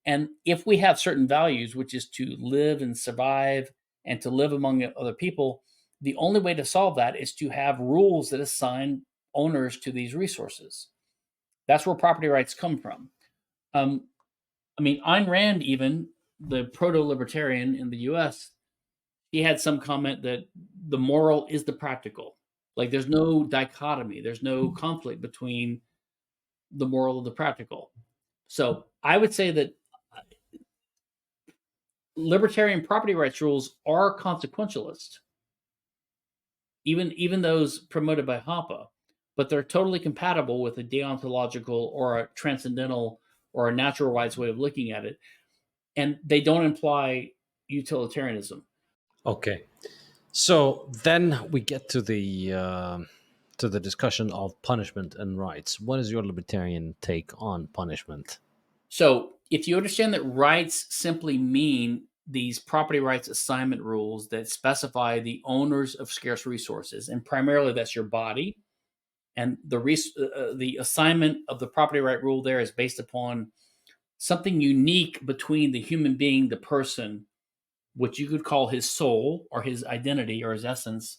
And if we have certain values, which is to live and survive and to live among other people, the only way to solve that is to have rules that assign owners to these resources. That's where property rights come from. I mean, Ayn Rand, even the proto-libertarian in the U.S., he had some comment that the moral is the practical. Like there's no dichotomy, there's no conflict between the moral and the practical. So I would say that libertarian property rights rules are consequentialist, even those promoted by Hoppe, but they're totally compatible with a deontological or a transcendental or a natural rights way of looking at it, and they don't imply utilitarianism. Okay. So then we get to the discussion of punishment and rights. What is your libertarian take on punishment? So if you understand that rights simply mean these property rights assignment rules that specify the owners of scarce resources, and primarily that's your body, and the assignment of the property right rule there is based upon something unique between the human being, the person, which you could call his soul or his identity or his essence.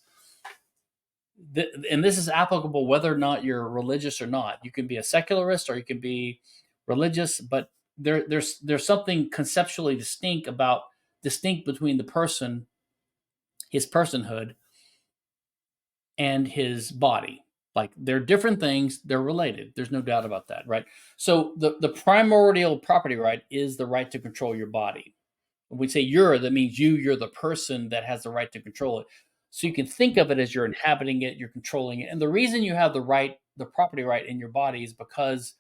And this is applicable whether or not you're religious or not. You can be a secularist or you can be religious, but there's something conceptually distinct between the person, his personhood, and his body. Like they're different things, they're related. There's no doubt about that, right? So the primordial property right is the right to control your body. When we say that means you're the person that has the right to control it. So you can think of it as you're inhabiting it, you're controlling it. And the reason you have the property right in your body is because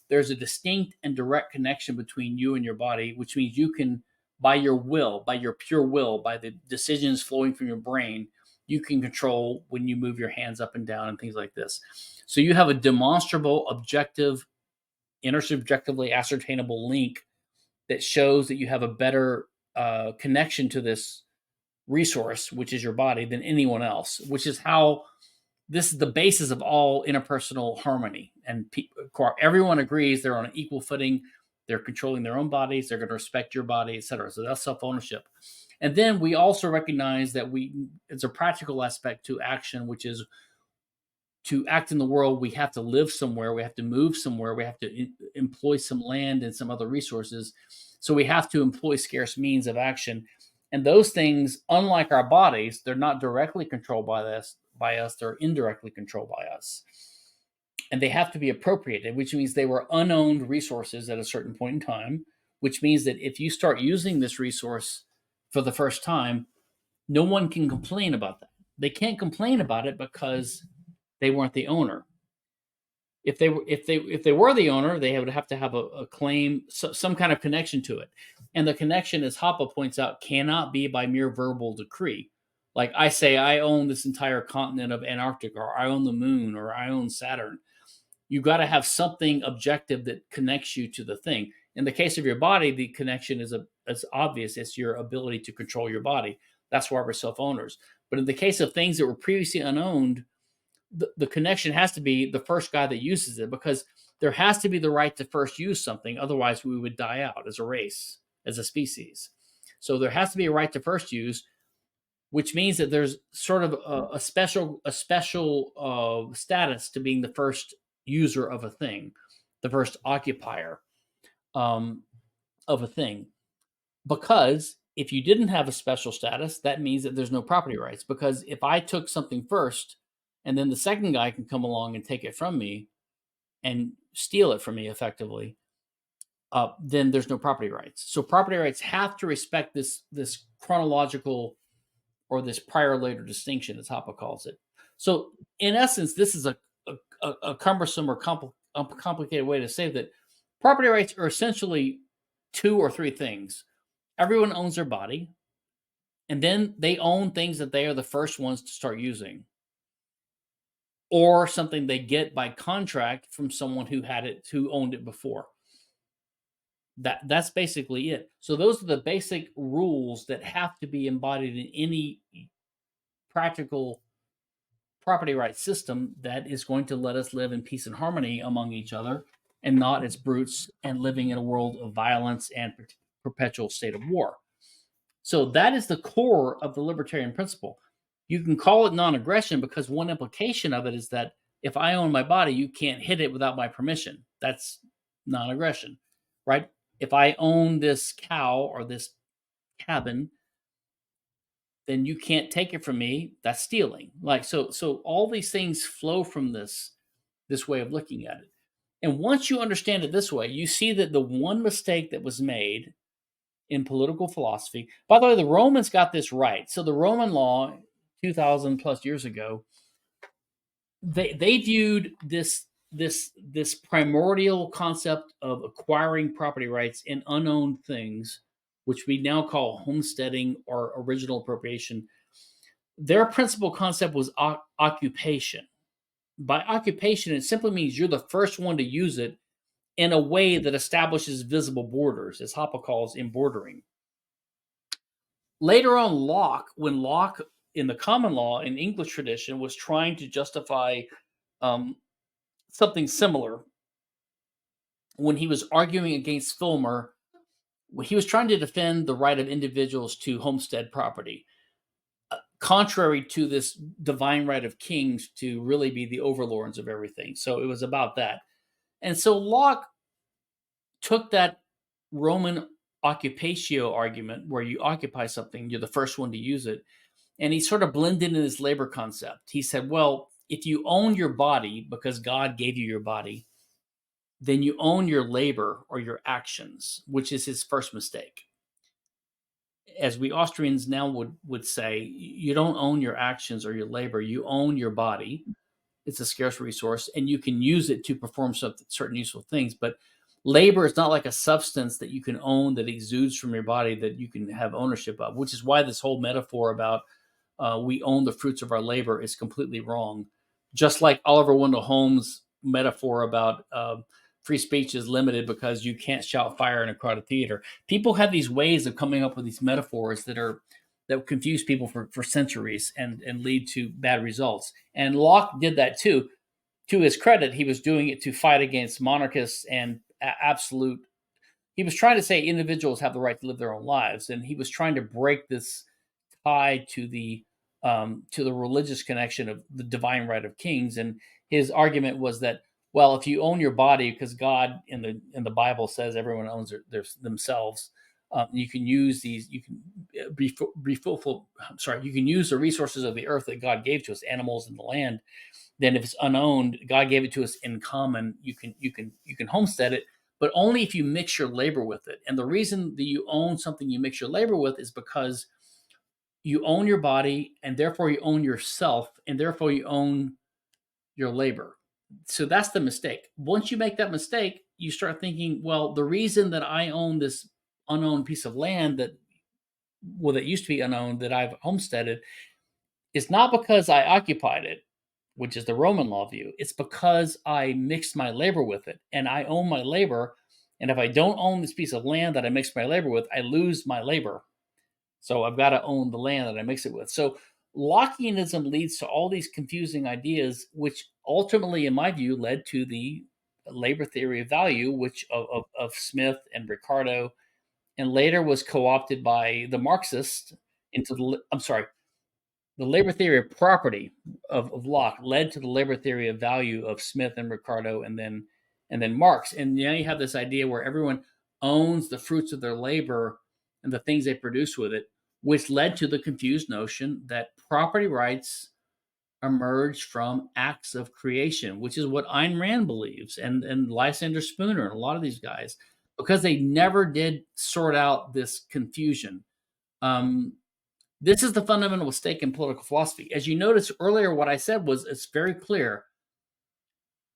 there's a distinct and direct connection between you and your body, which means you can, by your will, by your pure will, by the decisions flowing from your brain, you can control when you move your hands up and down and things like this. So you have a demonstrable, objective, intersubjectively ascertainable link that shows that you have a better connection to this resource, which is your body, than anyone else, which is how this is the basis of all interpersonal harmony. And everyone agrees they're on an equal footing. They're controlling their own bodies. They're going to respect your body, etc. So that's self-ownership. And then we also recognize that it's a practical aspect to action, which is to act in the world, we have to live somewhere, we have to move somewhere, we have to employ some land and some other resources. So we have to employ scarce means of action. And those things, unlike our bodies, they're not directly controlled by us, they're indirectly controlled by us. And they have to be appropriated, which means they were unowned resources at a certain point in time, which means that if you start using this resource for the first time, no one can complain about that. They can't complain about it because they weren't the owner. If they were the owner, they would have to have a claim, some kind of connection to it. And the connection, as Hoppe points out, cannot be by mere verbal decree. Like I say, I own this entire continent of Antarctica, or I own the moon, or I own Saturn. You've got to have something objective that connects you to the thing. In the case of your body, the connection is obvious. It's your ability to control your body. That's why we're self-owners. But in the case of things that were previously unowned, the connection has to be the first guy that uses it, because there has to be the right to first use something. Otherwise, we would die out as a race, as a species. So there has to be a right to first use, which means that there's sort of a special status to being the first user of a thing, the first occupier of a thing. Because if you didn't have a special status, that means that there's no property rights. Because if I took something first, and then the second guy can come along and take it from me and steal it from me effectively, then there's no property rights. So property rights have to respect this chronological or this prior later distinction, as Hoppe calls it. So in essence, this is a cumbersome or complicated way to say that property rights are essentially two or three things. Everyone owns their body, and then they own things that they are the first ones to start using, or something they get by contract from someone who owned it before. That's basically it. So those are the basic rules that have to be embodied in any practical property rights system that is going to let us live in peace and harmony among each other and not as brutes and living in a world of violence and perpetual state of war. So that is the core of the libertarian principle. You can call it non-aggression because one implication of it is that if I own my body, you can't hit it without my permission. That's non-aggression, right? If I own this cow or this cabin, then you can't take it from me. That's stealing. Like so all these things flow from this way of looking at it. And once you understand it this way, you see that the one mistake that was made in political philosophy. By the way, the Romans got this right. So the Roman law, 2,000 plus years ago, they viewed this primordial concept of acquiring property rights in unowned things, which we now call homesteading or original appropriation. Their principal concept was occupation. By occupation, it simply means you're the first one to use it in a way that establishes visible borders, as Hoppe calls embordering. Later on, when Locke in the common law in English tradition was trying to justify something similar, when he was arguing against Filmer, he was trying to defend the right of individuals to homestead property, contrary to this divine right of kings to really be the overlords of everything. So it was about that. And so Locke took that Roman occupatio argument, where you occupy something, you're the first one to use it, and he sort of blended in his labor concept. He said, well, if you own your body because God gave you your body, then you own your labor or your actions, which is his first mistake. As we Austrians now would say, you don't own your actions or your labor, you own your body. It's a scarce resource, and you can use it to perform certain useful things. But labor is not like a substance that you can own that exudes from your body that you can have ownership of, which is why this whole metaphor about we own the fruits of our labor is completely wrong. Just like Oliver Wendell Holmes' metaphor about free speech is limited because you can't shout fire in a crowded theater. People have these ways of coming up with these metaphors that confuse people for centuries and lead to bad results. And Locke did that too. To his credit, he was doing it to fight against monarchists and absolute. He was trying to say individuals have the right to live their own lives, and he was trying to break this tie to the religious connection of the divine right of kings. And his argument was that, well, if you own your body, because God in the Bible says everyone owns themselves, you can use these. You can be fruitful. I'm sorry. You can use the resources of the earth that God gave to us, animals and the land. Then, if it's unowned, God gave it to us in common. You can homestead it, but only if you mix your labor with it. And the reason that you own something you mix your labor with is because you own your body, and therefore you own yourself, and therefore you own your labor. So that's the mistake. Once you make that mistake, you start thinking, well, the reason that I own this unowned piece of land that used to be unowned that I've homesteaded is not because I occupied it, which is the Roman law view. It's because I mixed my labor with it, and I own my labor. And if I don't own this piece of land that I mixed my labor with, I lose my labor. So I've got to own the land that I mix it with. So Lockeanism leads to all these confusing ideas, which ultimately, in my view, led to the labor theory of value, which of Smith and Ricardo, and later was co-opted by the Marxists into the labor theory of property of Locke led to the labor theory of value of Smith and Ricardo, and then Marx. And now you have this idea where everyone owns the fruits of their labor and the things they produce with it, which led to the confused notion that property rights emerged from acts of creation, which is what Ayn Rand believes, and Lysander Spooner, and a lot of these guys, because they never did sort out this confusion. This is the fundamental mistake in political philosophy. As you noticed earlier, what I said was it's very clear.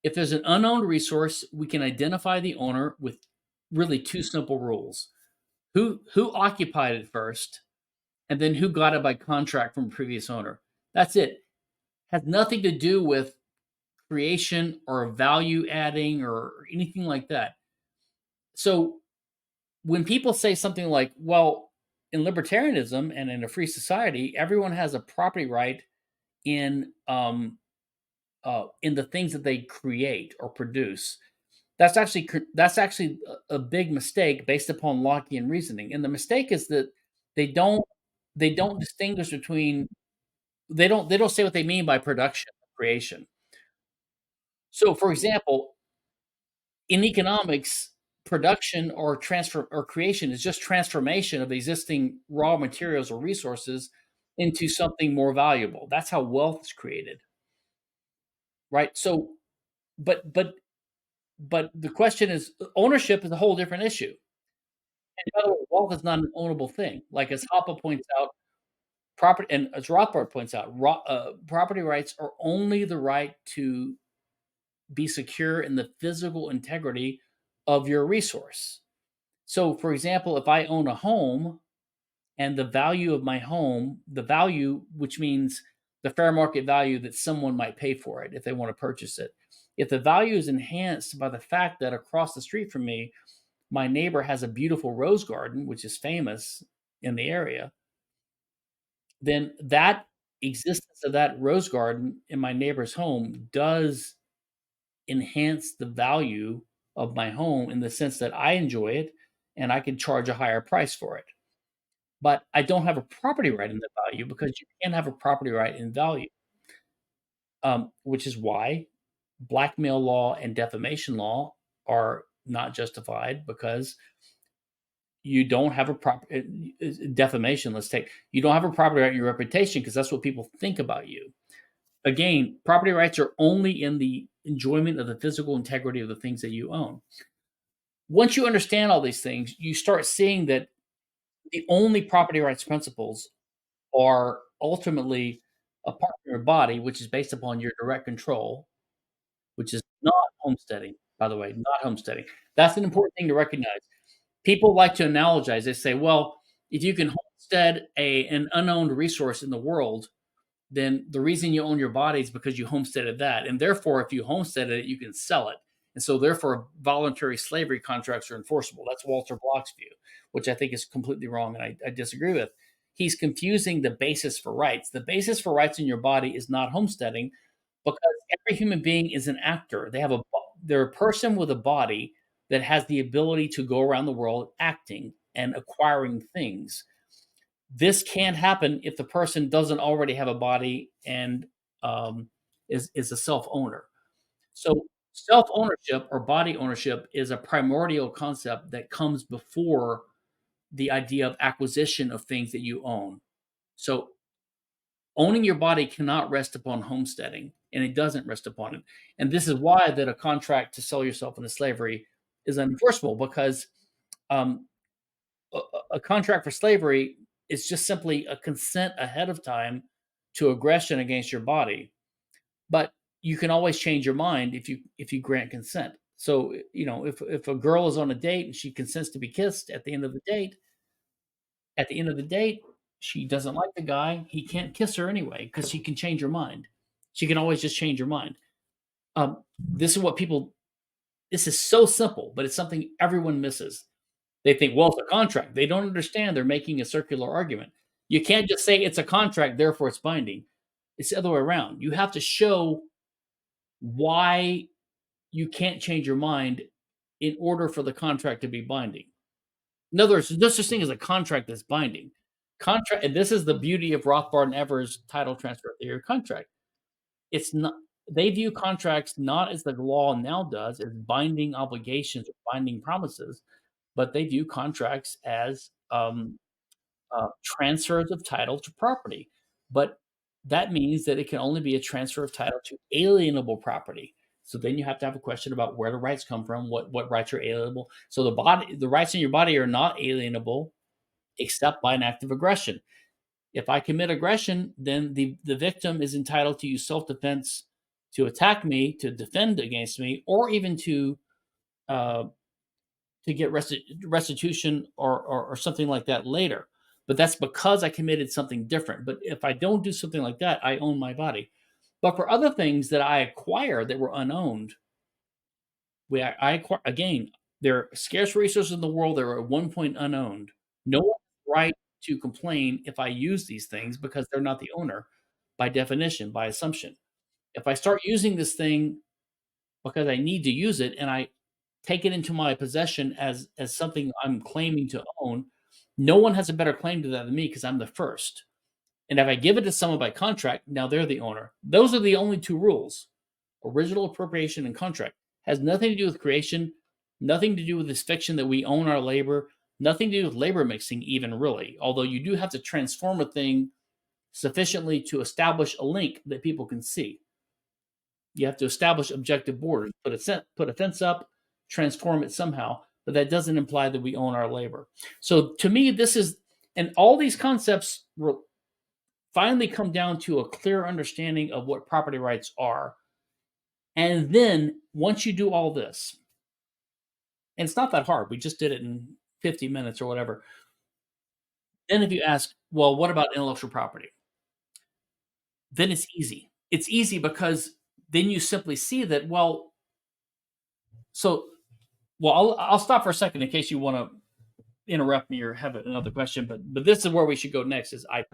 If there's an unowned resource, we can identify the owner with really two simple rules. Who occupied it first, and then who got it by contract from a previous owner. That's it. Has nothing to do with creation or value adding or anything like that. So when people say something like, well, in libertarianism and in a free society, everyone has a property right in the things that they create or produce. That's actually a big mistake based upon Lockean reasoning. And the mistake is that they don't they don't distinguish between they don't say what they mean by production or creation. So, for example, in economics, production or transfer or creation is just transformation of existing raw materials or resources into something more valuable. That's how wealth is created, right? So, but but but the question is, ownership is a whole different issue. And by the way, wealth is not an ownable thing. Like as Hoppe points out, property and as Rothbard points out, property rights are only the right to be secure in the physical integrity of your resource. So, for example, if I own a home and the value of my home, the value, which means the fair market value that someone might pay for it if they want to purchase it, if the value is enhanced by the fact that across the street from me, my neighbor has a beautiful rose garden, which is famous in the area, then that existence of that rose garden in my neighbor's home does enhance the value of my home in the sense that I enjoy it and I can charge a higher price for it. But I don't have a property right in the value because you can't have a property right in value, which is why blackmail law and defamation law are not justified because you don't have a defamation. Let's take you don't have a property right in your reputation because that's what people think about you. Again, property rights are only in the enjoyment of the physical integrity of the things that you own. Once you understand all these things, you start seeing that the only property rights principles are ultimately a part of your body, which is based upon your direct control, which is not homesteading, by the way, not homesteading. That's an important thing to recognize. People like to analogize. They say, well, if you can homestead an unowned resource in the world, then the reason you own your body is because you homesteaded that. And therefore, if you homesteaded it, you can sell it. And so, therefore, voluntary slavery contracts are enforceable. That's Walter Block's view, which I think is completely wrong and I disagree with. He's confusing the basis for rights. The basis for rights in your body is not homesteading because every human being is an actor. They're a person with a body that has the ability to go around the world acting and acquiring things. This can't happen if the person doesn't already have a body and is a self owner. So self ownership or body ownership is a primordial concept that comes before the idea of acquisition of things that you own. So owning your body cannot rest upon homesteading, and it doesn't rest upon it. And this is why that a contract to sell yourself into slavery is unenforceable because um, a, a contract for slavery is just simply a consent ahead of time to aggression against your body. But you can always change your mind if you grant consent. So if a girl is on a date and she consents to be kissed at the end of the date, she doesn't like the guy. He can't kiss her anyway because she can change her mind. She can always just change her mind. This is what people. This is so simple, but it's something everyone misses. They think, well, it's a contract. They don't understand. They're making a circular argument. You can't just say it's a contract, therefore it's binding. It's the other way around. You have to show why you can't change your mind in order for the contract to be binding. In other words, there's no such thing as a contract that's binding. Contract, and this is the beauty of Rothbard and Evers' title transfer theory of contract. It's not they view contracts not as the law now does, as binding obligations or binding promises, but they view contracts as transfers of title to property. But that means that it can only be a transfer of title to alienable property. So then you have to have a question about where the rights come from, what rights are alienable. So the rights in your body are not alienable except by an act of aggression. If I commit aggression, then the victim is entitled to use self-defense to attack me, to defend against me, or even uh, to get restitution or something like that later. But that's because I committed something different. But if I don't do something like that, I own my body. But for other things that I acquire that were unowned, I acquire again. There are scarce resources in the world that are at one point unowned. No one has the right to complain if I use these things because they're not the owner. by definition, by assumption. If I start using this thing because I need to use it and I take it into my possession as something I'm claiming to own, no one has a better claim to that than me because I'm the first. And if I give it to someone by contract, now they're the owner. Those are the only two rules: original appropriation and contract. Has nothing to do with creation, nothing to do with this fiction that we own our labor, nothing to do with labor mixing, even really. Although you do have to transform a thing sufficiently to establish a link that people can see. You have to establish objective borders, put a fence up, transform it somehow, but that doesn't imply that we own our labor. So to me, this is, and all these concepts finally come down to a clear understanding of what property rights are. And then once you do all this, and it's not that hard, we just did it in 50 minutes or whatever. Then if you ask, well, what about intellectual property? Then it's easy. It's easy because then you simply see that, well, I'll stop for a second in case you want to interrupt me or have another question, but this is where we should go next is IP.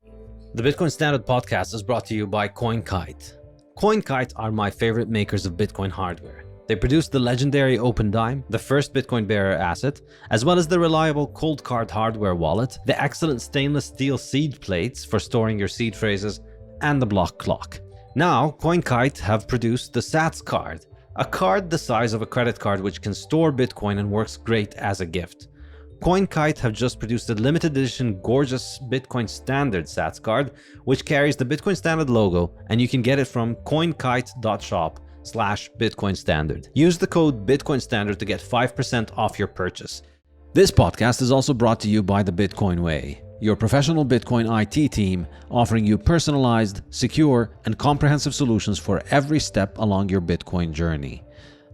The Bitcoin Standard podcast is brought to you by CoinKite. CoinKite are my favorite makers of Bitcoin hardware. They produce the legendary Open Dime, the first Bitcoin bearer asset, as well as the reliable Cold Card hardware wallet, the excellent stainless steel seed plates for storing your seed phrases, and the block clock. Now, CoinKite have produced the Sats card, a card the size of a credit card which can store Bitcoin and works great as a gift. CoinKite have just produced a limited edition gorgeous Bitcoin Standard Sats card, which carries the Bitcoin Standard logo, and you can get it from coinkite.shop/Bitcoin Standard. Use the code Bitcoin Standard to get 5% off your purchase. This podcast is also brought to you by the Bitcoin Way, your professional Bitcoin IT team offering you personalized, secure, and comprehensive solutions for every step along your Bitcoin journey.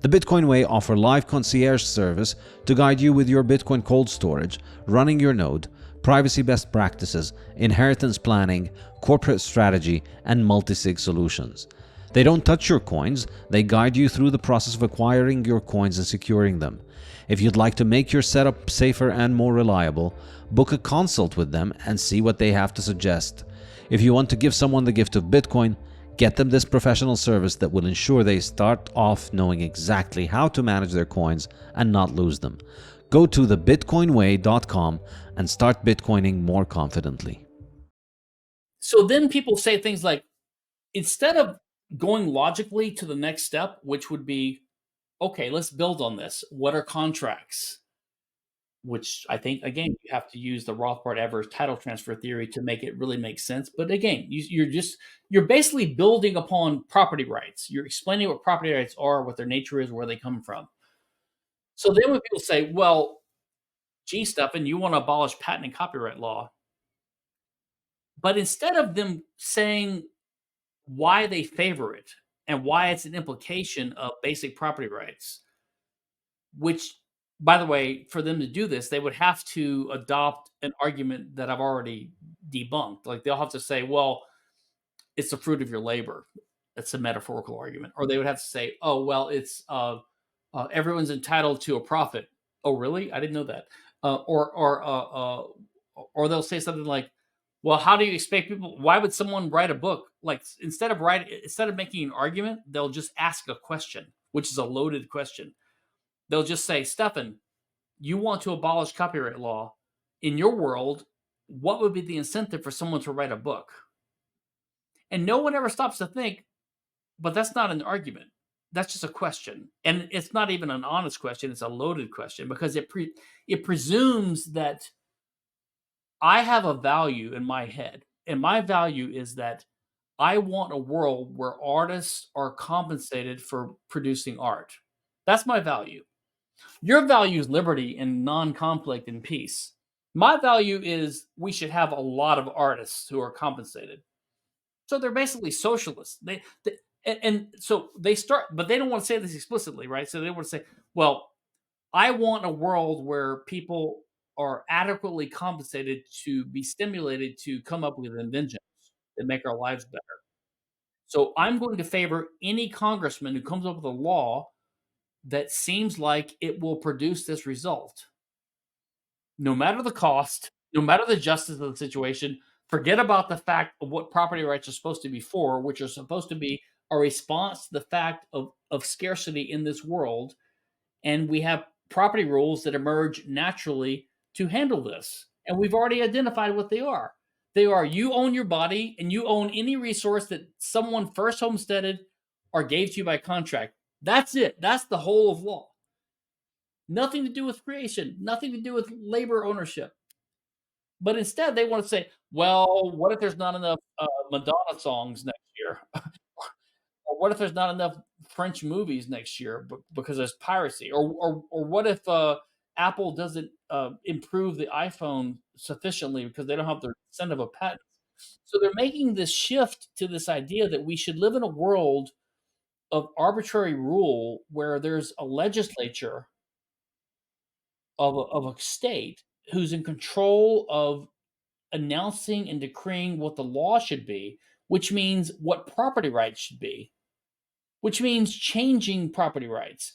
The Bitcoin Way offer live concierge service to guide you with your Bitcoin cold storage, running your node, privacy best practices, inheritance planning, corporate strategy, and multi-sig solutions. They don't touch your coins, they guide you through the process of acquiring your coins and securing them. If you'd like to make your setup safer and more reliable, book a consult with them and see what they have to suggest. If you want to give someone the gift of Bitcoin, get them this professional service that will ensure they start off knowing exactly how to manage their coins and not lose them. Go to thebitcoinway.com and start Bitcoining more confidently. So then people say things like, instead of going logically to the next step, which would be, okay, let's build on this. What are contracts? Which I think, again, you have to use the Rothbard-Evers title transfer theory to make it really make sense. But again, you're basically building upon property rights. You're explaining what property rights are, what their nature is, where they come from. So then when people say, well, gee, Stephan, you want to abolish patent and copyright law. But instead of them saying why they favor it and why it's an implication of basic property rights, which, by the way, for them to do this, they would have to adopt an argument that I've already debunked. Like they'll have to say, well, it's the fruit of your labor. That's a metaphorical argument. Or they would have to say, oh, well, it's everyone's entitled to a profit. Oh, really? I didn't know that. Or they'll say something like, well, how do you expect people? Why would someone write a book? Like instead of making an argument, they'll just ask a question, which is a loaded question. They'll just say, Stephan, you want to abolish copyright law. In your world, what would be the incentive for someone to write a book? And no one ever stops to think, but that's not an argument. That's just a question. And it's not even an honest question. It's a loaded question because it presumes that I have a value in my head. And my value is that I want a world where artists are compensated for producing art. That's my value. Your value is liberty and non-conflict and peace. My value is we should have a lot of artists who are compensated. So they're basically socialists. So they start, but they don't want to say this explicitly, right? So they want to say, well, I want a world where people are adequately compensated to be stimulated to come up with inventions that make our lives better. So I'm going to favor any congressman who comes up with a law that seems like it will produce this result. No matter the cost, no matter the justice of the situation, Forget about the fact of what property rights are supposed to be for, which are supposed to be a response to the fact of scarcity in this world. And we have property rules that emerge naturally to handle this. And we've already identified what they are. They are you own your body and you own any resource that someone first homesteaded or gave to you by contract. That's it. That's the whole of law. Nothing to do with creation, nothing to do with labor ownership. But instead, they want to say, well, what if there's not enough Madonna songs next year? Or what if there's not enough French movies next year because there's piracy? Or what if Apple doesn't improve the iPhone sufficiently because they don't have the incentive of patents? So they're making this shift to this idea that we should live in a world of arbitrary rule where there's a legislature of a state who's in control of announcing and decreeing what the law should be, which means what property rights should be, which means changing property rights.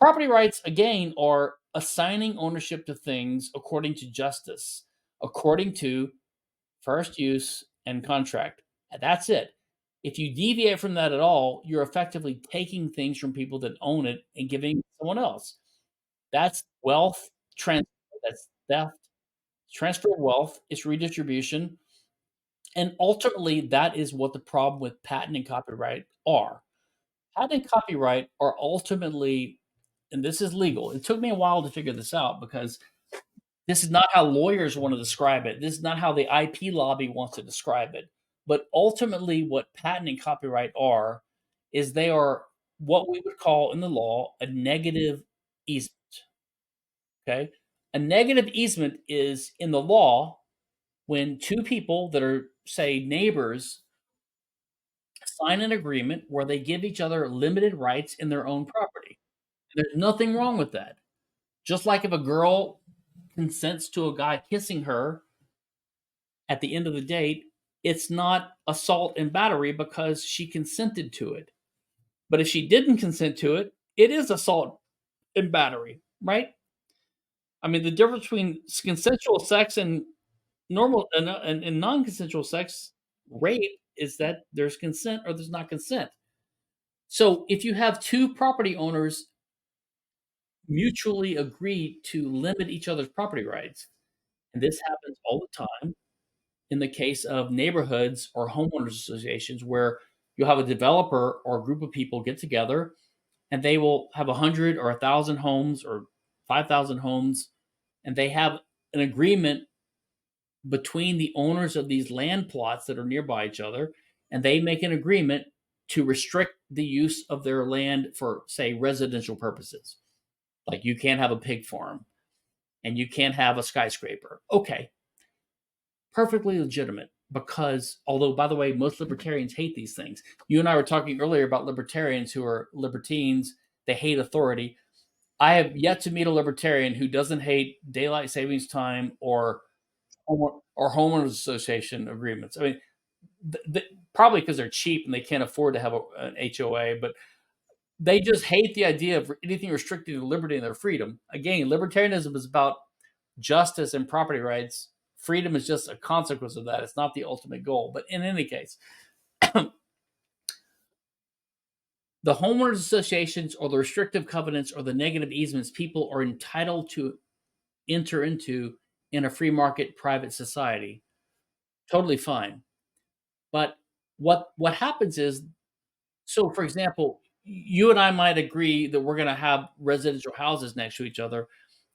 Property rights, again, are assigning ownership to things according to justice, according to first use and contract. And that's it. If you deviate from that at all, you're effectively taking things from people that own it and giving it to someone else. That's wealth transfer, that's theft, transfer of wealth, it's redistribution. And ultimately, that is what the problem with patent and copyright are. Patent and copyright are ultimately, and this is legal. It took me a while to figure this out because this is not how lawyers want to describe it. This is not how the IP lobby wants to describe it. But ultimately, what patent and copyright are is they are what we would call in the law a negative easement. Okay. A negative easement is in the law when two people that are, say, neighbors sign an agreement where they give each other limited rights in their own property. There's nothing wrong with that. Just like if a girl consents to a guy kissing her at the end of the date, it's not assault and battery because she consented to it. But if she didn't consent to it, it is assault and battery, right? I mean, the difference between consensual sex and normal and non-consensual sex, rape, is that there's consent or there's not consent. So if you have two property owners mutually agree to limit each other's property rights, and this happens all the time in the case of neighborhoods or homeowners associations where you'll have a developer or a group of people get together and they will have 100 or 1,000 homes or 5,000 homes, and they have an agreement between the owners of these land plots that are nearby each other, and they make an agreement to restrict the use of their land for, say, residential purposes. Like you can't have a pig farm and you can't have a skyscraper. Okay, perfectly legitimate because, although, by the way, most libertarians hate these things. You and I were talking earlier about libertarians who are libertines, they hate authority. I have yet to meet a libertarian who doesn't hate daylight savings time or homeowners association agreements. I mean, probably because they're cheap and they can't afford to have an HOA, but they just hate the idea of anything restricting their liberty and their freedom. Again, libertarianism is about justice and property rights. Freedom is just a consequence of that. It's not the ultimate goal. But in any case, the homeowners associations or the restrictive covenants or the negative easements people are entitled to enter into in a free market private society. Totally fine. But what happens is, so for example, you and I might agree that we're going to have residential houses next to each other,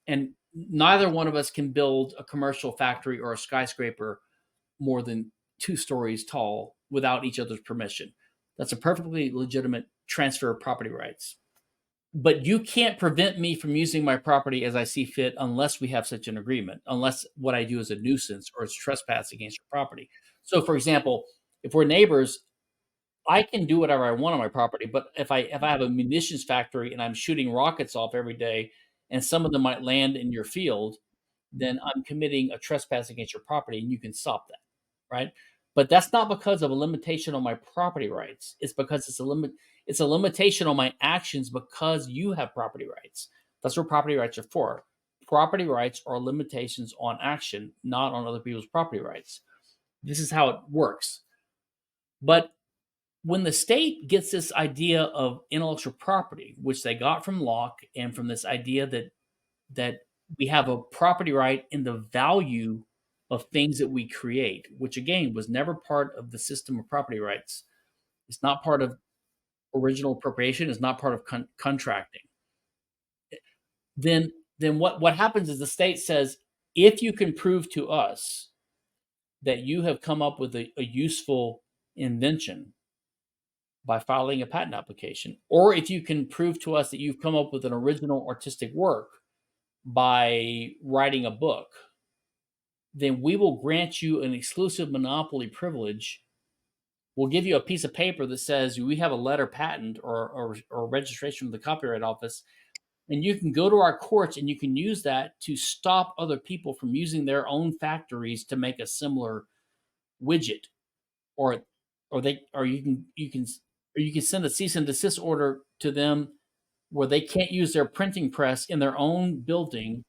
and neither one of us can build a commercial factory or a skyscraper more than 2 stories tall without each other's permission. That's a perfectly legitimate transfer of property rights. But you can't prevent me from using my property as I see fit unless we have such an agreement, unless what I do is a nuisance or it's trespass against your property. So, for example, if we're neighbors, I can do whatever I want on my property, but if I have a munitions factory and I'm shooting rockets off every day, and some of them might land in your field, then I'm committing a trespass against your property, and you can stop that, right? But that's not because of a limitation on my property rights. It's because it's a limitation on my actions because you have property rights. That's what property rights are for. Property rights are limitations on action, not on other people's property rights. This is how it works. But when the state gets this idea of intellectual property, which they got from Locke and from this idea that we have a property right in the value of things that we create, which again was never part of the system of property rights. It's not part of original appropriation. It's not part of contracting. Then what happens is the state says, if you can prove to us that you have come up with a useful invention by filing a patent application, or if you can prove to us that you've come up with an original artistic work by writing a book, then we will grant you an exclusive monopoly privilege. We'll give you a piece of paper that says we have a letter patent or registration from the Copyright Office, and you can go to our courts and you can use that to stop other people from using their own factories to make a similar widget, or you can send a cease and desist order to them where they can't use their printing press in their own building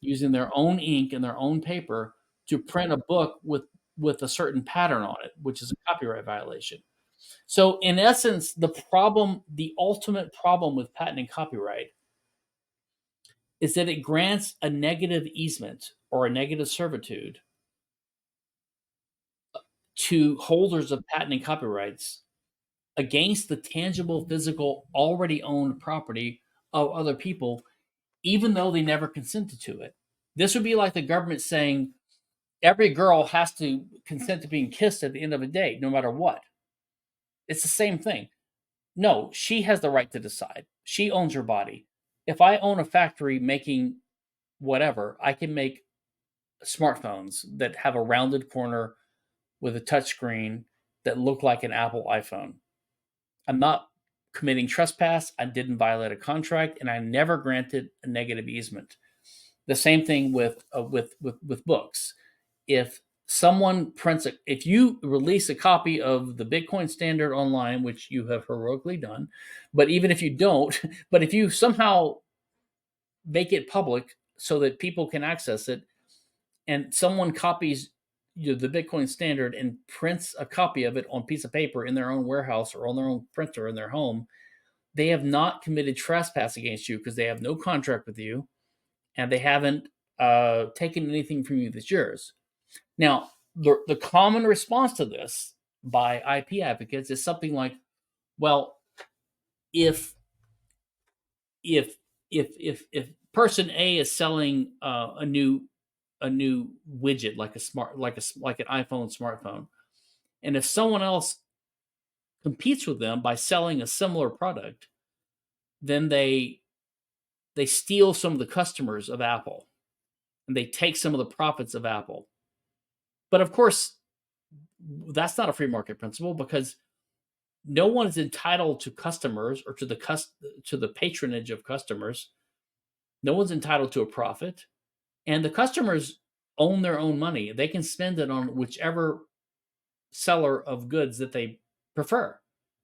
using their own ink and their own paper to print a book with a certain pattern on it, which is a copyright violation. So in essence, the ultimate problem with patent and copyright is that it grants a negative easement or a negative servitude to holders of patent and copyrights against the tangible, physical, already owned property of other people, even though they never consented to it. This would be like the government saying every girl has to consent to being kissed at the end of a date, no matter what. It's the same thing. No, she has the right to decide. She owns her body. If I own a factory making whatever, I can make smartphones that have a rounded corner with a touchscreen that look like an Apple iPhone. I'm not committing trespass. I didn't violate a contract, and I never granted a negative easement. The same thing with books. If someone if you release a copy of the Bitcoin Standard online, which you have heroically done, but even if you don't, but if you somehow make it public so that people can access it, and someone copies the Bitcoin Standard and prints a copy of it on a piece of paper in their own warehouse or on their own printer in their home, they have not committed trespass against you because they have no contract with you and they haven't taken anything from you that's yours. Now, the common response to this by IP advocates is something like, well, if if if person A is selling a new widget like like an iPhone smartphone, and if someone else competes with them by selling a similar product, then they steal some of the customers of Apple and they take some of the profits of Apple. But of course, that's not a free market principle because no one is entitled to customers or to the patronage of customers. No one's entitled to a profit, and the customers own their own money. They can spend it on whichever seller of goods that they prefer.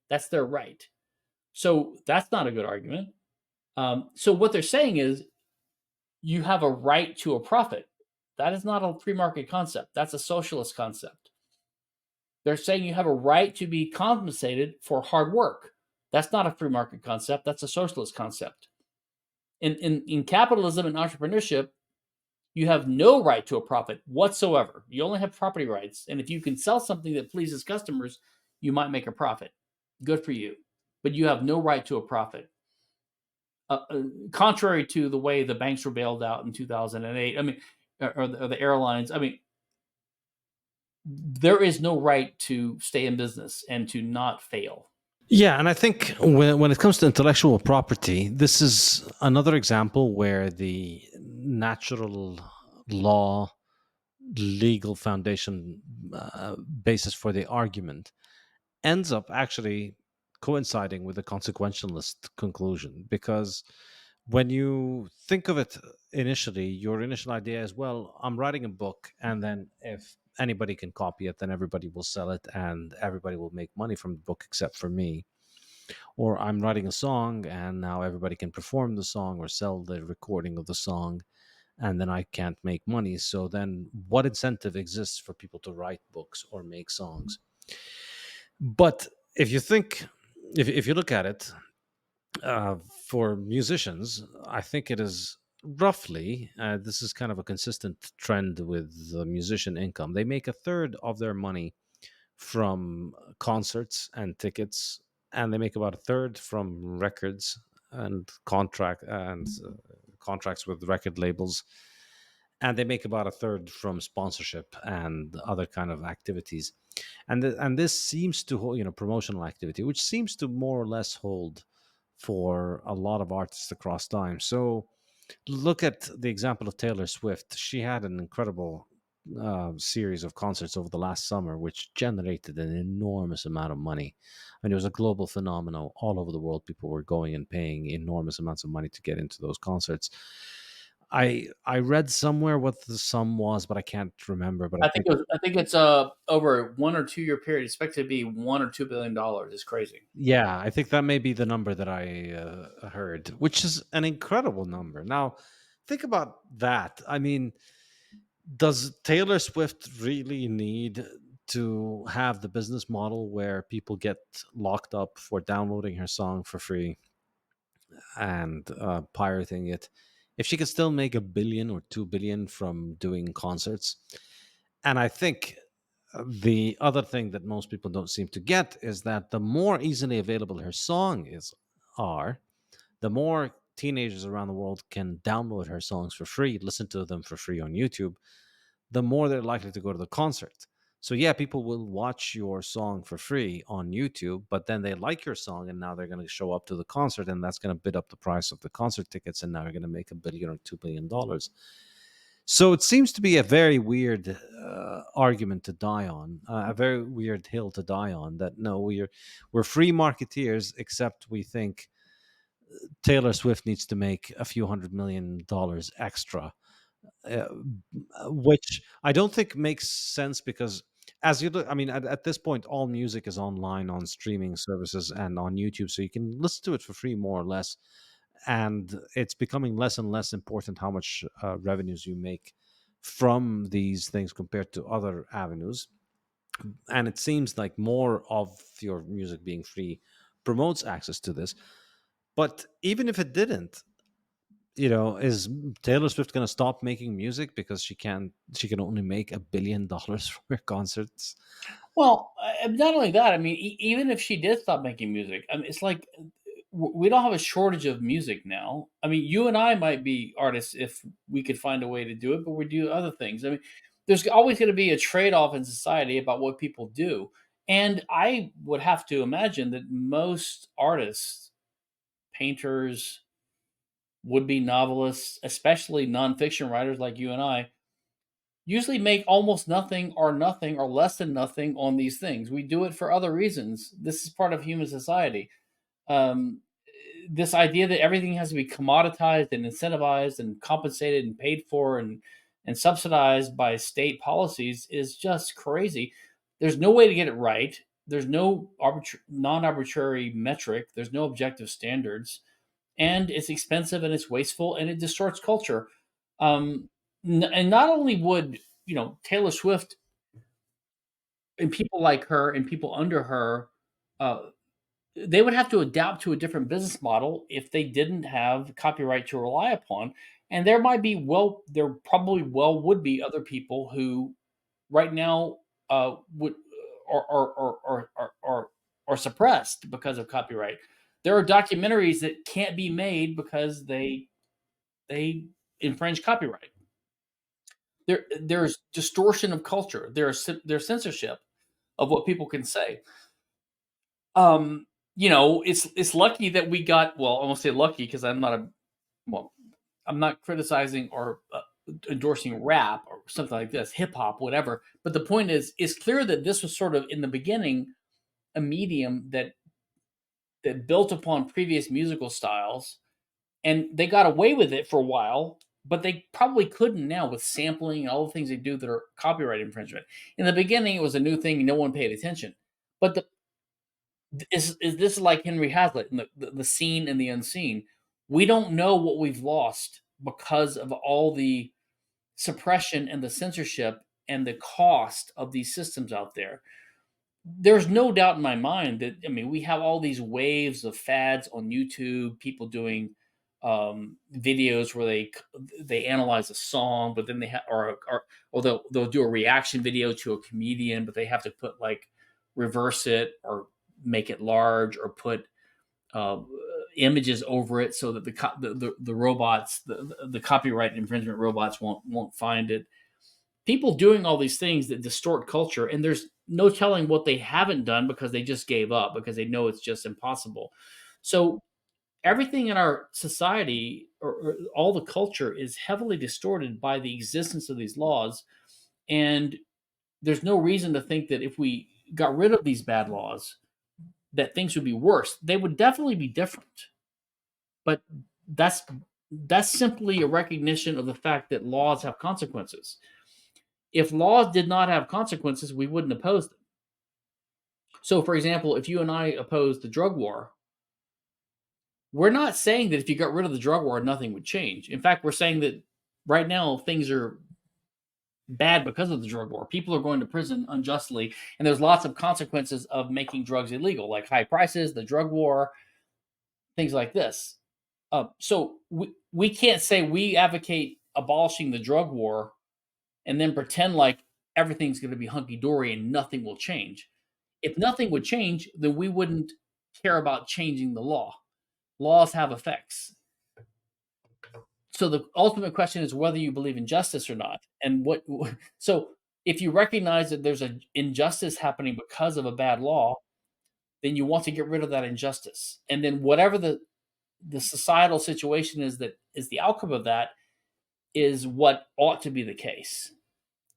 That's their right. So that's not a good argument. So what they're saying is you have a right to a profit. That is not a free market concept. That's a socialist concept. They're saying you have a right to be compensated for hard work. That's not a free market concept. That's a socialist concept. In capitalism and entrepreneurship, you have no right to a profit whatsoever. You only have property rights. And if you can sell something that pleases customers, you might make a profit. Good for you. But you have no right to a profit. Contrary to the way the banks were bailed out in 2008, I mean, or the airlines, I mean, there is no right to stay in business and to not fail. Yeah, and I think when it comes to intellectual property, this is another example where the natural law legal foundation basis for the argument ends up actually coinciding with the consequentialist conclusion, because when you think of it initially, your initial idea is, well, I'm writing a book, and then if anybody can copy it, then everybody will sell it and everybody will make money from the book except for me. Or I'm writing a song and now everybody can perform the song or sell the recording of the song, and then I can't make money. So then what incentive exists for people to write books or make songs? But if you think, if you look at it, uh, for musicians, I think it is roughly, this is kind of a consistent trend with the musician income. They make a third of their money from concerts and tickets, and they make about a third from records and contracts with record labels, and they make about a third from sponsorship and other kind of activities. And this seems to hold, promotional activity, which seems to more or less hold for a lot of artists across time. So look at the example of Taylor Swift. She had an incredible series of concerts over the last summer, which generated an enormous amount of money. And it was a global phenomenon all over the world. People were going and paying enormous amounts of money to get into those concerts. I read somewhere what the sum was, but I can't remember. But I think, I think it's over a 1 or 2 year period, expected to be $1 or $2 billion. It's crazy. yeah, I think that may be the number that I heard, which is an incredible number. Now, think about that. I mean, does Taylor Swift really need to have the business model where people get locked up for downloading her song for free and pirating it if she could still make 1 billion or 2 billion from doing concerts? And I think the other thing that most people don't seem to get is that the more easily available her song is are, the more teenagers around the world can download her songs for free, listen to them for free on YouTube, the more they're likely to go to the concert. So yeah, people will watch your song for free on YouTube, but then they like your song and now they're going to show up to the concert, and that's going to bid up the price of the concert tickets, and now you're going to make 1 billion or $2 billion. So it seems to be a very weird argument to die on, a very weird hill to die on. That no, we're free marketeers, except we think Taylor Swift needs to make a few $100 million extra, uh, which I don't think makes sense because as you look, I mean, at this point, all music is online on streaming services and on YouTube, so you can listen to it for free more or less. And it's becoming less and less important how much revenues you make from these things compared to other avenues. And it seems like more of your music being free promotes access to this. But even if it didn't, is Taylor Swift going to stop making music because she can only make $1 billion from her concerts? Well, not only that, I mean, even if she did stop making music, I mean, it's like we don't have a shortage of music now. I mean, you and I might be artists if we could find a way to do it, but we do other things. I mean, there's always going to be a trade off in society about what people do. And I would have to imagine that most artists, painters, would be novelists, especially nonfiction writers like you and I, usually make almost nothing or less than nothing on these things. We do it for other reasons. This is part of human society. Um, this idea that everything has to be commoditized and incentivized and compensated and paid for and subsidized by state policies is just crazy. There's no way to get it right. There's no non-arbitrary metric. There's no objective standards, and it's expensive and it's wasteful and it distorts culture. Um, and not only would Taylor Swift and people like her and people under her, uh, they would have to adapt to a different business model if they didn't have copyright to rely upon. And there probably would be other people who right now would or suppressed because of copyright. There are documentaries that can't be made because they infringe copyright. There's distortion of culture. There's censorship of what people can say. Um, it's lucky that we got. Well, I won't say lucky because I'm not criticizing or endorsing rap or something like this, hip hop, whatever. But the point is, it's clear that this was sort of in the beginning a medium that built upon previous musical styles, and they got away with it for a while, but they probably couldn't now with sampling and all the things they do that are copyright infringement. In the beginning, it was a new thing and no one paid attention. But is this like Henry Hazlitt and the seen and the unseen? We don't know what we've lost because of all the suppression and the censorship and the cost of these systems out there. There's no doubt in my mind that, I mean, we have all these waves of fads on YouTube, people doing videos where they analyze a song, but then they have or they'll do a reaction video to a comedian, but they have to put like reverse it or make it large or put uh, images over it so that the robots, the copyright infringement robots won't find it. People doing all these things that distort culture, and there's no telling what they haven't done because they just gave up because they know it's just impossible. So everything in our society, or all the culture, is heavily distorted by the existence of these laws, and there's no reason to think that if we got rid of these bad laws that things would be worse. They would definitely be different, but that's that's simply a recognition of the fact that laws have consequences. If laws did not have consequences, we wouldn't oppose them. So, for example, if you and I oppose the drug war, we're not saying that if you got rid of the drug war, nothing would change. In fact, we're saying that right now things are bad because of the drug war. People are going to prison unjustly, and there's lots of consequences of making drugs illegal, like high prices, the drug war, things like this. So we can't say we advocate abolishing the drug war and then pretend like everything's going to be hunky dory and nothing will change. If nothing would change, then we wouldn't care about changing the law. Laws have effects. So the ultimate question is whether you believe in justice or not. And what so if you recognize that there's an injustice happening because of a bad law, then you want to get rid of that injustice. And then whatever the societal situation is that is the outcome of that is what ought to be the case.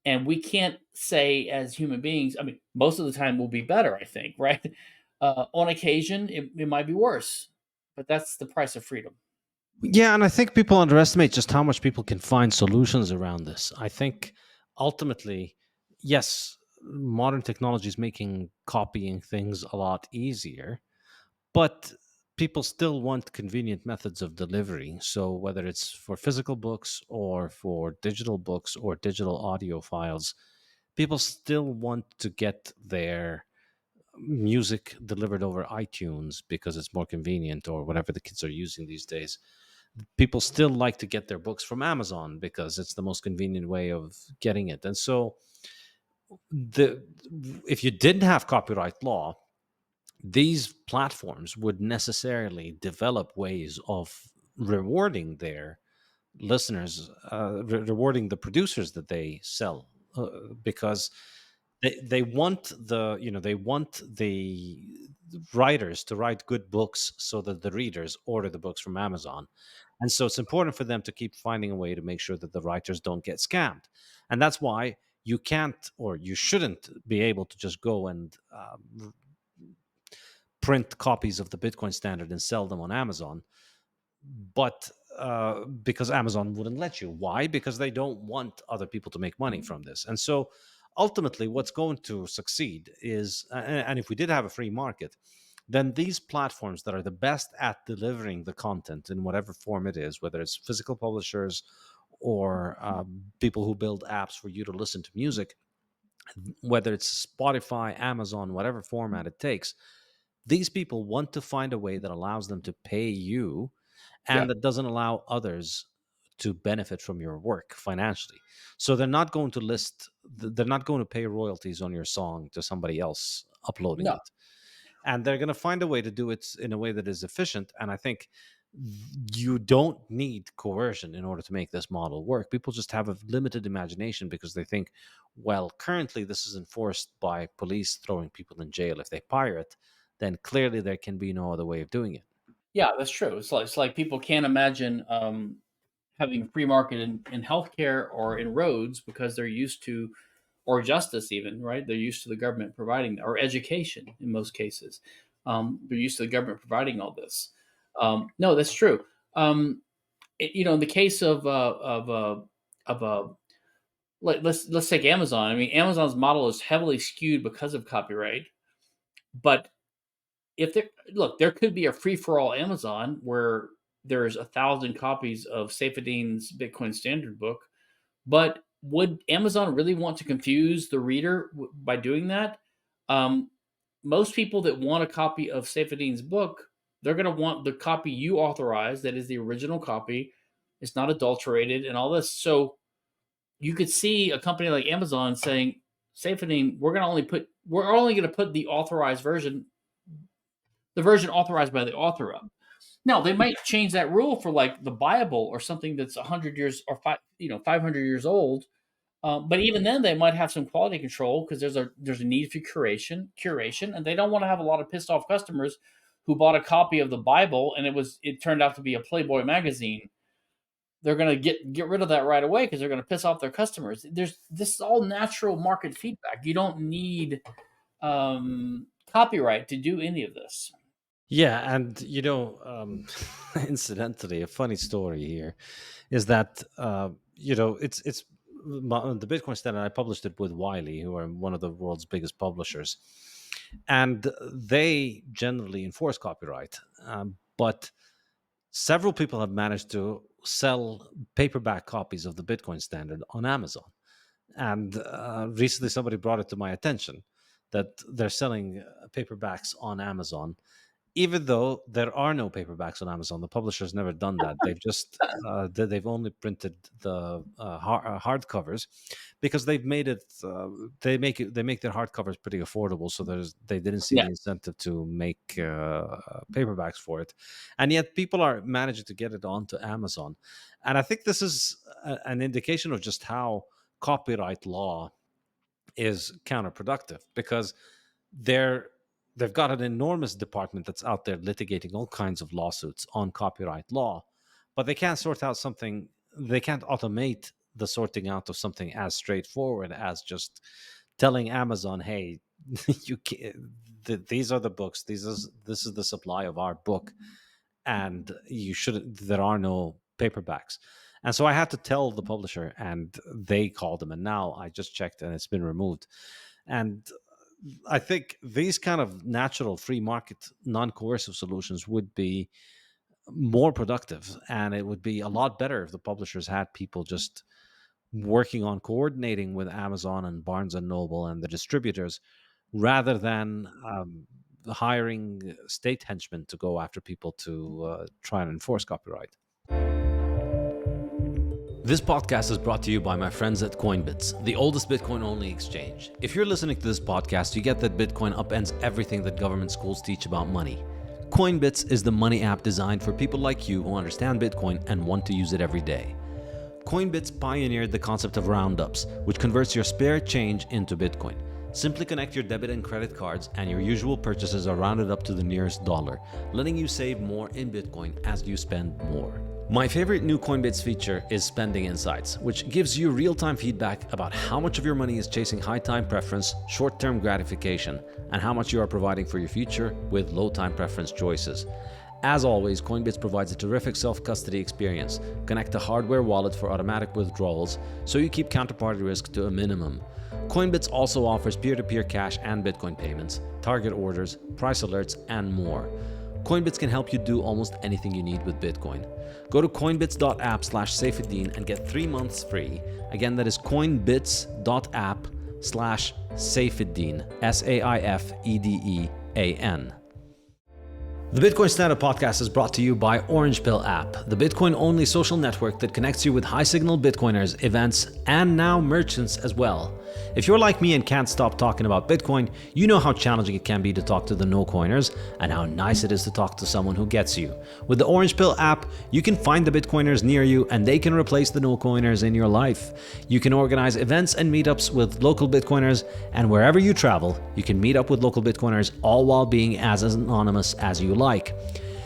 And we can't say as human beings, I mean, most of the time we'll be better, I think, right? On occasion, it might be worse, but that's the price of freedom. Yeah, and I think people underestimate just how much people can find solutions around this. I think ultimately, yes, modern technology is making copying things a lot easier, but people still want convenient methods of delivery. So whether it's for physical books or for digital books or digital audio files, people still want to get their music delivered over iTunes because it's more convenient, or whatever the kids are using these days. People still like to get their books from Amazon because it's the most convenient way of getting it. And so the if you didn't have copyright law, these platforms would necessarily develop ways of rewarding their listeners, rewarding the producers that they sell, because they want they want the writers to write good books so that the readers order the books from Amazon. And so it's important for them to keep finding a way to make sure that the writers don't get scammed. And that's why you can't, or you shouldn't be able to just go and print copies of the Bitcoin Standard and sell them on Amazon. But because Amazon wouldn't let you. Why? Because they don't want other people to make money from this. And so ultimately, what's going to succeed is, and if we did have a free market, then these platforms that are the best at delivering the content in whatever form it is, whether it's physical publishers or people who build apps for you to listen to music, whether it's Spotify, Amazon, whatever format it takes, these people want to find a way that allows them to pay you Yeah. and that doesn't allow others to benefit from your work financially. So they're not going to pay royalties on your song to somebody else uploading No. it. And they're going to find a way to do it in a way that is efficient. And I think you don't need coercion in order to make this model work. People just have a limited imagination because they think, well, currently this is enforced by police throwing people in jail if they pirate, then clearly there can be no other way of doing it. Yeah, that's true. It's like people can't imagine having a free market in healthcare or in roads because they're used to, or justice even, right? They're used to the government providing, or education in most cases. They're used to the government providing all this. No, that's true. In the case of let's take Amazon. I mean, Amazon's model is heavily skewed because of copyright, but if there could be a free for all Amazon where there's 1,000 copies of Saifedean's Bitcoin Standard book. But would Amazon really want to confuse the reader by doing that? Um, Most people that want a copy of Saifedean's book, they're going to want the copy you authorize, that is the original copy. It's not adulterated and all this. So you could see a company like Amazon saying, Saifedean, we're only going to put the authorized version, the version authorized by the author up. Now they might change that rule for like the Bible or something that's 100 years or 500 years old. But even then, they might have some quality control because there's a need for curation, and they don't want to have a lot of pissed off customers who bought a copy of the Bible and it turned out to be a Playboy magazine. They're going to get rid of that right away because they're going to piss off their customers. This is all natural market feedback. You don't need copyright to do any of this. Yeah, and incidentally, a funny story here is that it's the Bitcoin Standard. I published it with Wiley, who are one of the world's biggest publishers, and they generally enforce copyright. But several people have managed to sell paperback copies of the Bitcoin Standard on Amazon. And recently, somebody brought it to my attention that they're selling paperbacks on Amazon, even though there are no paperbacks on Amazon. The publisher's never done that. They've just they've only printed the hardcovers because they've made it. They make their hardcovers pretty affordable, so they didn't see the incentive to make paperbacks for it, and yet people are managing to get it onto Amazon, and I think this is an indication of just how copyright law is counterproductive, because they've got an enormous department that's out there litigating all kinds of lawsuits on copyright law, but they can't they can't automate the sorting out of something as straightforward as just telling Amazon, hey, you these are the books, this is the supply of our book, and there are no paperbacks. And so I had to tell the publisher, and they called them, and now I just checked and it's been removed. And I think these kind of natural free market non-coercive solutions would be more productive, and it would be a lot better if the publishers had people just working on coordinating with Amazon and Barnes and Noble and the distributors, rather than hiring state henchmen to go after people to try and enforce copyright. This podcast is brought to you by my friends at Coinbits, the oldest Bitcoin-only exchange. If you're listening to this podcast, you get that Bitcoin upends everything that government schools teach about money. Coinbits is the money app designed for people like you who understand Bitcoin and want to use it every day. Coinbits pioneered the concept of roundups, which converts your spare change into Bitcoin. Simply connect your debit and credit cards, and your usual purchases are rounded up to the nearest dollar, letting you save more in Bitcoin as you spend more. My favorite new Coinbits feature is Spending Insights, which gives you real-time feedback about how much of your money is chasing high-time preference, short-term gratification, and how much you are providing for your future with low-time preference choices. As always, Coinbits provides a terrific self-custody experience. Connect a hardware wallet for automatic withdrawals, so you keep counterparty risk to a minimum. Coinbits also offers peer-to-peer cash and Bitcoin payments, target orders, price alerts, and more. Coinbits can help you do almost anything you need with Bitcoin. Go to coinbits.app/Saifedean and get 3 months free. Again, that is coinbits.app/Saifedean, Saifedean. The Bitcoin Standard podcast is brought to you by Orange Pill app, the Bitcoin-only social network that connects you with high-signal Bitcoiners, events, and now merchants as well. If you're like me and can't stop talking about Bitcoin, you know how challenging it can be to talk to the no-coiners, and how nice it is to talk to someone who gets you. With the Orange Pill app, you can find the Bitcoiners near you, and they can replace the no-coiners in your life. You can organize events and meetups with local Bitcoiners, and wherever you travel, you can meet up with local Bitcoiners, all while being as anonymous as you like.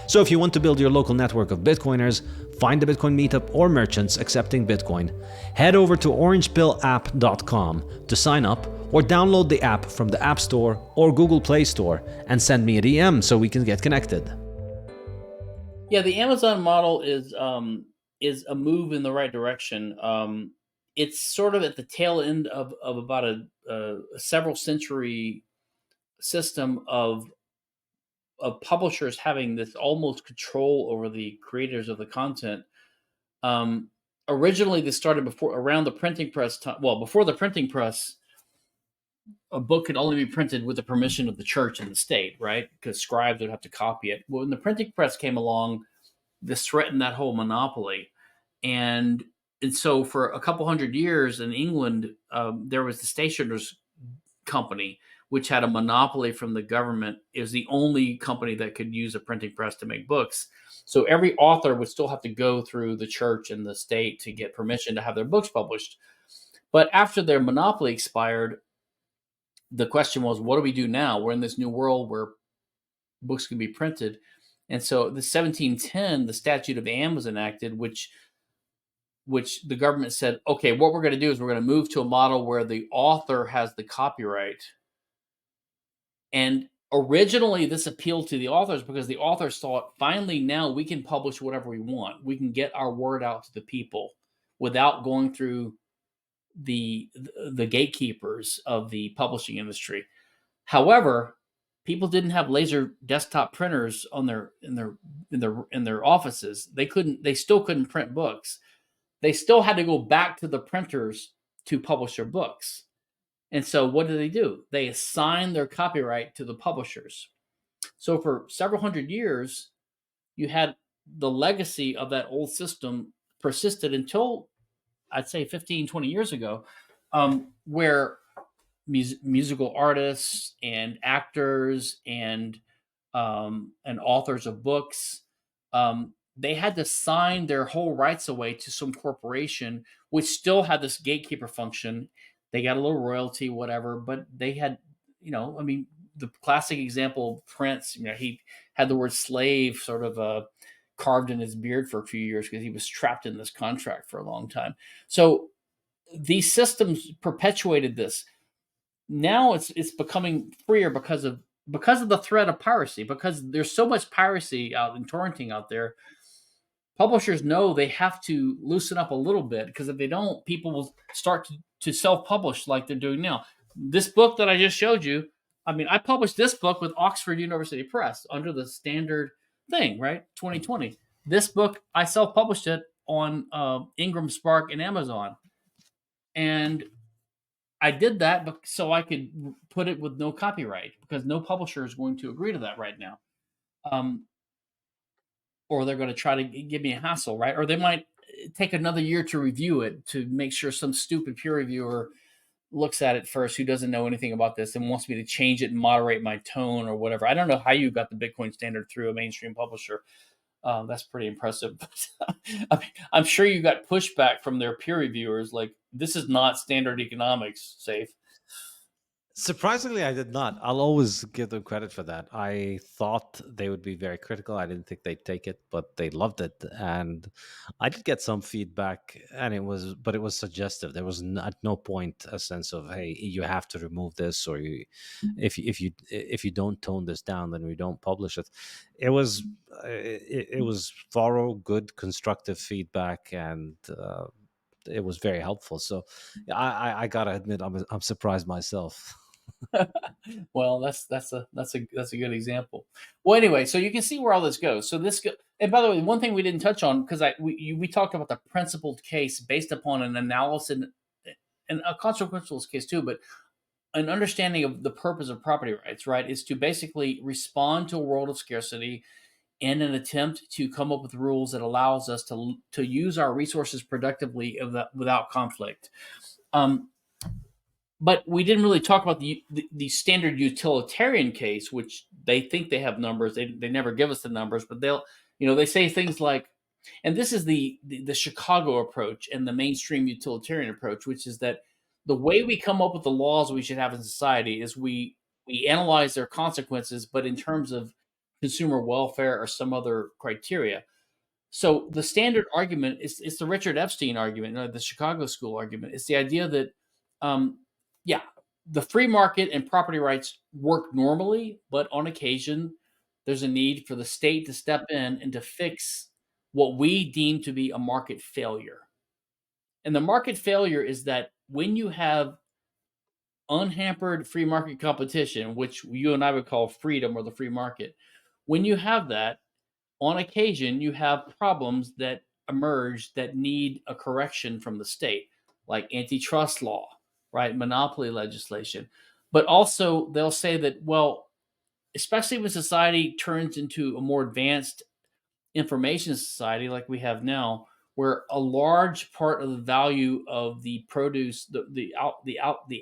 So if you want to build your local network of Bitcoiners, find a Bitcoin meetup or merchants accepting Bitcoin, head over to orangepillapp.com to sign up, or download the app from the App Store or Google Play Store and send me a DM so we can get connected. Yeah, the Amazon model is a move in the right direction. It's sort of at the tail end of about a several century system of publishers having this almost control over the creators of the content. Um, Originally, this started before around the printing press time. Well, before the printing press, a book could only be printed with the permission of the church and the state, right? Because scribes would have to copy it. Well, when the printing press came along, this threatened that whole monopoly, and and so for a couple hundred years in England, there was the Stationers Company, which had a monopoly from the government. It was the only company that could use a printing press to make books. So every author would still have to go through the church and the state to get permission to have their books published. But after their monopoly expired, the question was, what do we do now? We're in this new world where books can be printed. And so the 1710, the Statute of Anne was enacted, which the government said, okay, what we're going to do is we're going to move to a model where the author has the copyright. And originally, this appealed to the authors because the authors thought, finally, now we can publish whatever we want. We can get our word out to the people without going through the gatekeepers of the publishing industry. However, people didn't have laser desktop printers on their offices. They still couldn't print books. They still had to go back to the printers to publish their books. And so what did they do? They assigned their copyright to the publishers. So for several hundred years, you had the legacy of that old system persisted until, I'd say, 15, 20 years ago, where musical artists and actors and authors of books, they had to sign their whole rights away to some corporation, which still had this gatekeeper function. They got a little royalty, whatever, but they had, I mean, the classic example, Prince, he had the word slave sort of carved in his beard for a few years because he was trapped in this contract for a long time. So these systems perpetuated this. Now it's becoming freer because of the threat of piracy, because there's so much piracy out and torrenting out there. Publishers know they have to loosen up a little bit, because if they don't, people will start to self-publish like they're doing now. This book that I just showed you, I mean, I published this book with Oxford University Press under the standard thing, right? 2020. This book, I self-published it on Ingram Spark and Amazon. And I did that so I could put it with no copyright, because no publisher is going to agree to that right now. Or they're going to try to give me a hassle, right? Or they might take another year to review it to make sure some stupid peer reviewer looks at it first who doesn't know anything about this and wants me to change it and moderate my tone or whatever. I don't know how you got the Bitcoin Standard through a mainstream publisher. That's pretty impressive. I mean, I'm sure you got pushback from their peer reviewers, like, this is not standard economics, Safe. Surprisingly, I did not. I'll always give them credit for that. I thought they would be very critical. I didn't think they'd take it, but they loved it, and I did get some feedback. And it was suggestive. There was at no point a sense of, hey, you have to remove this, or if you don't tone this down, then we don't publish it. It was thorough, good, constructive feedback, and it was very helpful. So I gotta admit, I'm surprised myself. Well, that's a good example. Well, anyway, so you can see where all this goes. So and by the way, one thing we didn't touch on, because we talked about the principled case based upon an analysis and a consequential case too, but an understanding of the purpose of property rights, right, is to basically respond to a world of scarcity in an attempt to come up with rules that allows us to use our resources productively without conflict. But we didn't really talk about the standard utilitarian case, which they think they have numbers. They never give us the numbers, but they say things like, and this is the Chicago approach and the mainstream utilitarian approach, which is that the way we come up with the laws we should have in society is we analyze their consequences, but in terms of consumer welfare or some other criteria. So the standard argument is the Richard Epstein argument, the Chicago School argument. It's the idea that, the free market and property rights work normally, but on occasion, there's a need for the state to step in and to fix what we deem to be a market failure. And the market failure is that when you have unhampered free market competition, which you and I would call freedom or the free market, When you have that, on occasion, you have problems that emerge that need a correction from the state, like antitrust law, right? Monopoly legislation. But also, they'll say that, well, especially when society turns into a more advanced information society like we have now, where a large part of the value of the produce, the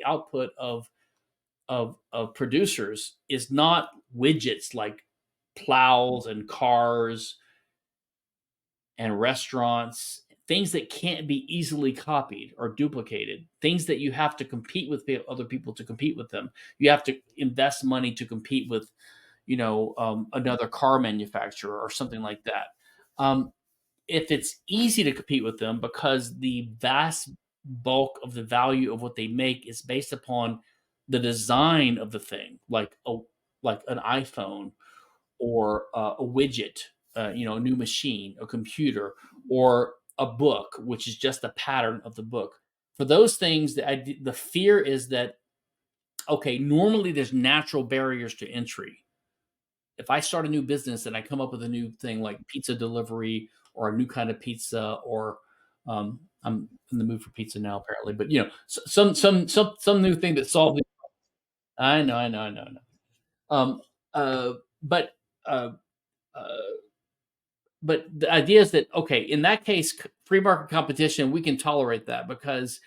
output of producers is not widgets like plows and cars and restaurants, things that can't be easily copied or duplicated, things that you have to compete with other people to compete with them. You have to invest money to compete with, another car manufacturer or something like that. Um, if it's easy to compete with them because the vast bulk of the value of what they make is based upon the design of the thing, like an iPhone or a widget, a new machine, a computer, or a book, which is just a pattern of the book. For those things, the fear is that, okay, normally there's natural barriers to entry. If I start a new business and I come up with a new thing like pizza delivery or a new kind of pizza, or I'm in the mood for pizza now apparently, but some new thing that solves. I know. Um, uh, but uh, uh, but the idea is that, okay, in that case, free market competition, we can tolerate that because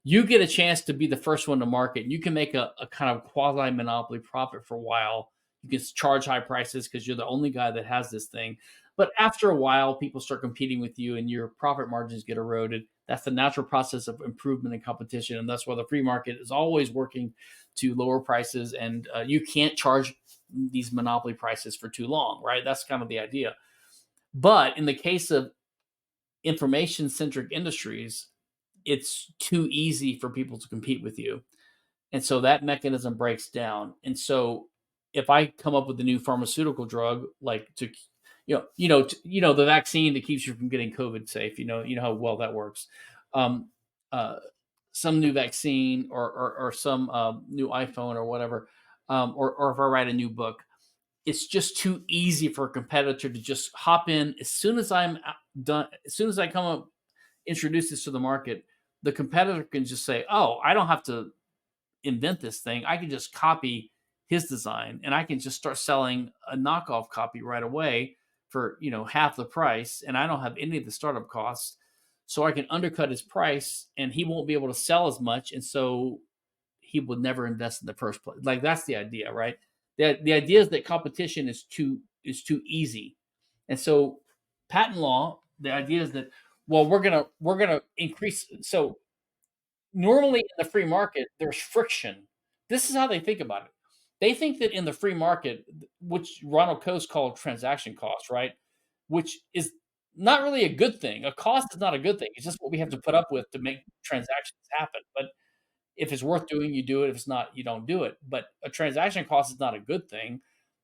you get a chance to be the first one to market. You can make a kind of quasi monopoly profit for a while. You can charge high prices because you're the only guy that has this thing. But after a while, people start competing with you and your profit margins get eroded. That's the natural process of improvement and competition. And that's why the free market is always working to lower prices. And you can't charge these monopoly prices for too long, right? That's kind of the idea. But in the case of information centric industries, it's too easy for people to compete with you. And so that mechanism breaks down. And so if I come up with a new pharmaceutical drug, like the vaccine that keeps you from getting COVID safe, you know how well that works. Um, uh, some new vaccine or some new iPhone or whatever, or if I write a new book, it's just too easy for a competitor to just hop in as soon as I'm done. As soon as I come up, introduce this to the market, the competitor can just say, "Oh, I don't have to invent this thing. I can just copy his design, and I can just start selling a knockoff copy right away for half the price, and I don't have any of the startup costs, so I can undercut his price, and he won't be able to sell as much, and so he would never invest in the first place." Like that's the idea, right? The idea is that competition is too easy, and so patent law. The idea is that, well, we're gonna increase. So normally in the free market, there's friction. This is how they think about it. They think that in the free market, which Ronald Coase called transaction costs, right? Which is not really a good thing. A cost is not a good thing. It's just what we have to put up with to make transactions happen. But if it's worth doing, you do it. If it's not, you don't do it. But a transaction cost is not a good thing.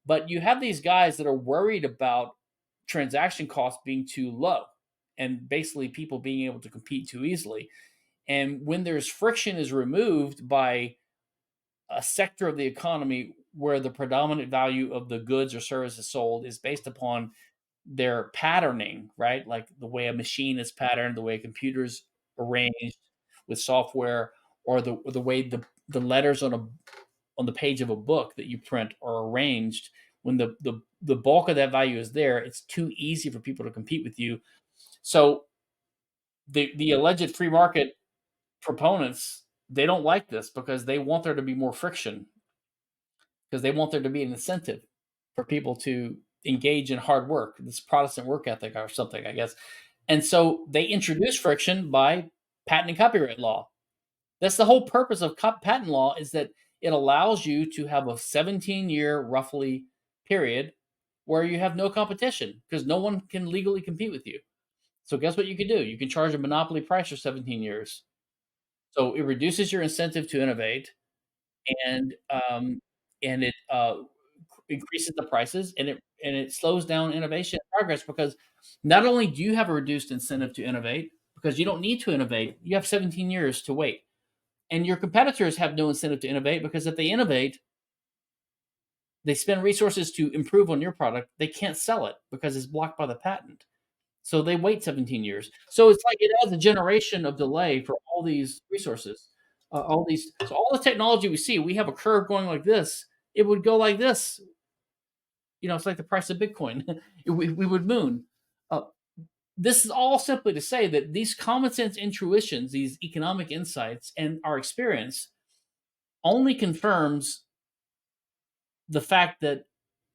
But you have these guys that are worried about transaction costs being too low and basically people being able to compete too easily. And when there's friction is removed by a sector of the economy where the predominant value of the goods or services sold is based upon their patterning, right? Like the way a machine is patterned, the way a computer's arranged with software, or the way the letters on the page of a book that you print are arranged. When the bulk of that value is there, it's too easy for people to compete with you. So the alleged free market proponents, they don't like this because they want there to be more friction, because they want there to be an incentive for people to engage in hard work, this Protestant work ethic or something, I guess. And so they introduce friction by patent and copyright law. That's the whole purpose of patent law, is that it allows you to have a 17-year roughly period where you have no competition because no one can legally compete with you. So guess what you can do? You can charge a monopoly price for 17 years. So it reduces your incentive to innovate, and it increases the prices, and it slows down innovation and progress, because not only do you have a reduced incentive to innovate because you don't need to innovate, you have 17 years to wait, and your competitors have no incentive to innovate because if they innovate, they spend resources to improve on your product, they can't sell it because it's blocked by the patent. So they wait 17 years. So it's like it adds a generation of delay for all these resources, so all the technology we see, we have a curve going like this. It would go like this. It's like the price of Bitcoin. We would moon. Uh, this is all simply to say that these common sense intuitions, these economic insights, and our experience only confirms the fact that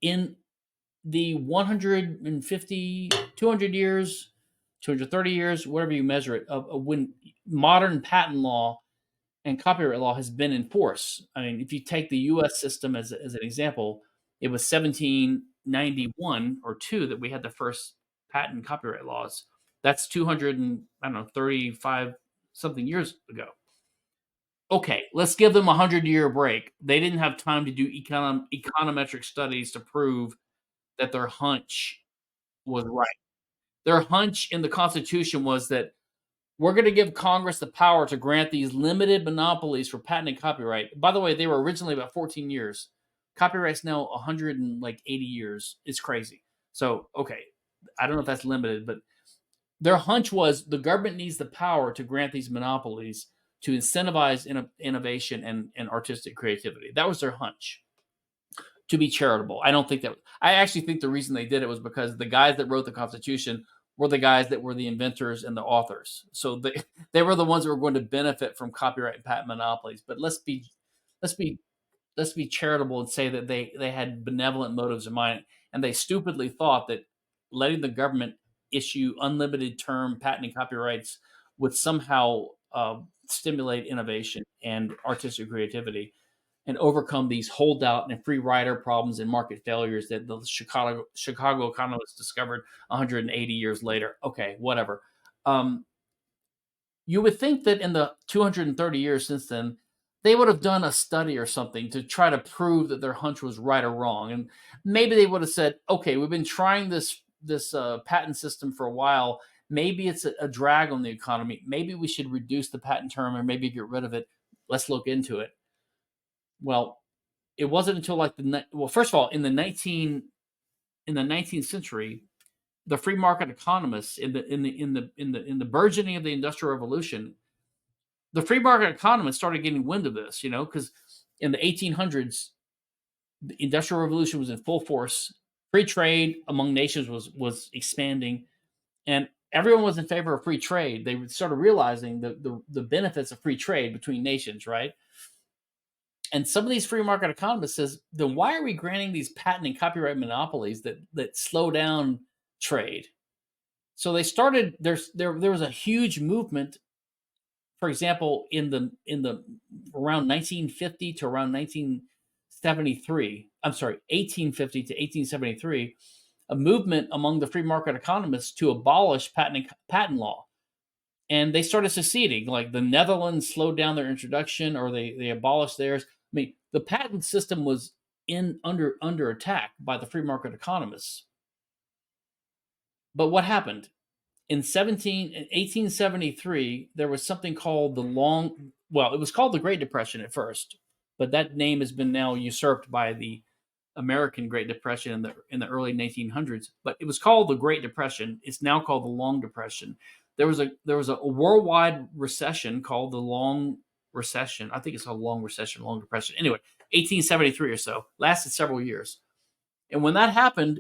in the 150, 200 years, 230 years, whatever you measure it, of when modern patent law and copyright law has been in force. I mean, if you take the U.S. system as an example, it was 1791 or 2 that we had the first patent copyright laws. That's 200 and, I don't know, 35 something years ago. Okay, let's give them a 100-year break. They didn't have time to do econometric studies to prove that their hunch was right. Their hunch in the Constitution was that we're going to give Congress the power to grant these limited monopolies for patent and copyright. By the way, they were originally about 14 years. Copyright's now 180 years. It's crazy. So, okay, I don't know if that's limited, but their hunch was the government needs the power to grant these monopolies to incentivize innovation and artistic creativity. That was their hunch. To be charitable. I actually think the reason they did it was because the guys that wrote the Constitution were the guys that were the inventors and the authors. So they were the ones that were going to benefit from copyright and patent monopolies. But let's be charitable and say that they had benevolent motives in mind, and they stupidly thought that letting the government issue unlimited term patent and copyrights would somehow stimulate innovation and artistic creativity and overcome these holdout and free rider problems and market failures that the Chicago economists discovered 180 years later. Okay, whatever. You would think that in the 230 years since then, they would have done a study or something to try to prove that their hunch was right or wrong. And maybe they would have said, okay, we've been trying this patent system for a while. Maybe it's a drag on the economy. Maybe we should reduce the patent term or maybe get rid of it. Let's look into it. Well, it wasn't until first of all, in the 19th century, the free market economists in the burgeoning of the Industrial Revolution, the free market economists started getting wind of this, because in the 1800s, the Industrial Revolution was in full force. Free trade among nations was expanding, and everyone was in favor of free trade. They started realizing the benefits of free trade between nations, right? And some of these free market economists says, then why are we granting these patent and copyright monopolies that slow down trade? So they started there was a huge movement, for example, in the around 1950 to around 1973. I'm sorry, 1850 to 1873, a movement among the free market economists to abolish patent law. And they started seceding. Like the Netherlands slowed down their introduction, or they abolished theirs. I mean, the patent system was under attack by the free market economists. But what happened? In 1873, there was something called it was called the Great Depression at first, but that name has been now usurped by the American Great Depression in the early 1900s. But it was called the Great Depression. It's now called the Long Depression. There was a worldwide recession called the Long Recession. I think it's called Long Recession, Long Depression. Anyway, 1873 or so, lasted several years. And when that happened,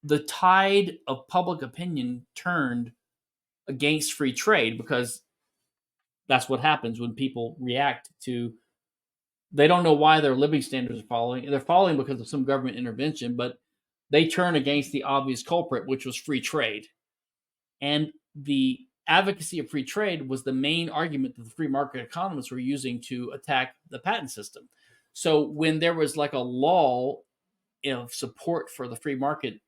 the tide of public opinion turned against free trade, because that's what happens when people react to, they don't know why their living standards are falling, and they're falling because of some government intervention, but they turn against the obvious culprit, which was free trade. And the advocacy of free trade was the main argument that the free market economists were using to attack the patent system. So when there was like a lull of support for the free market,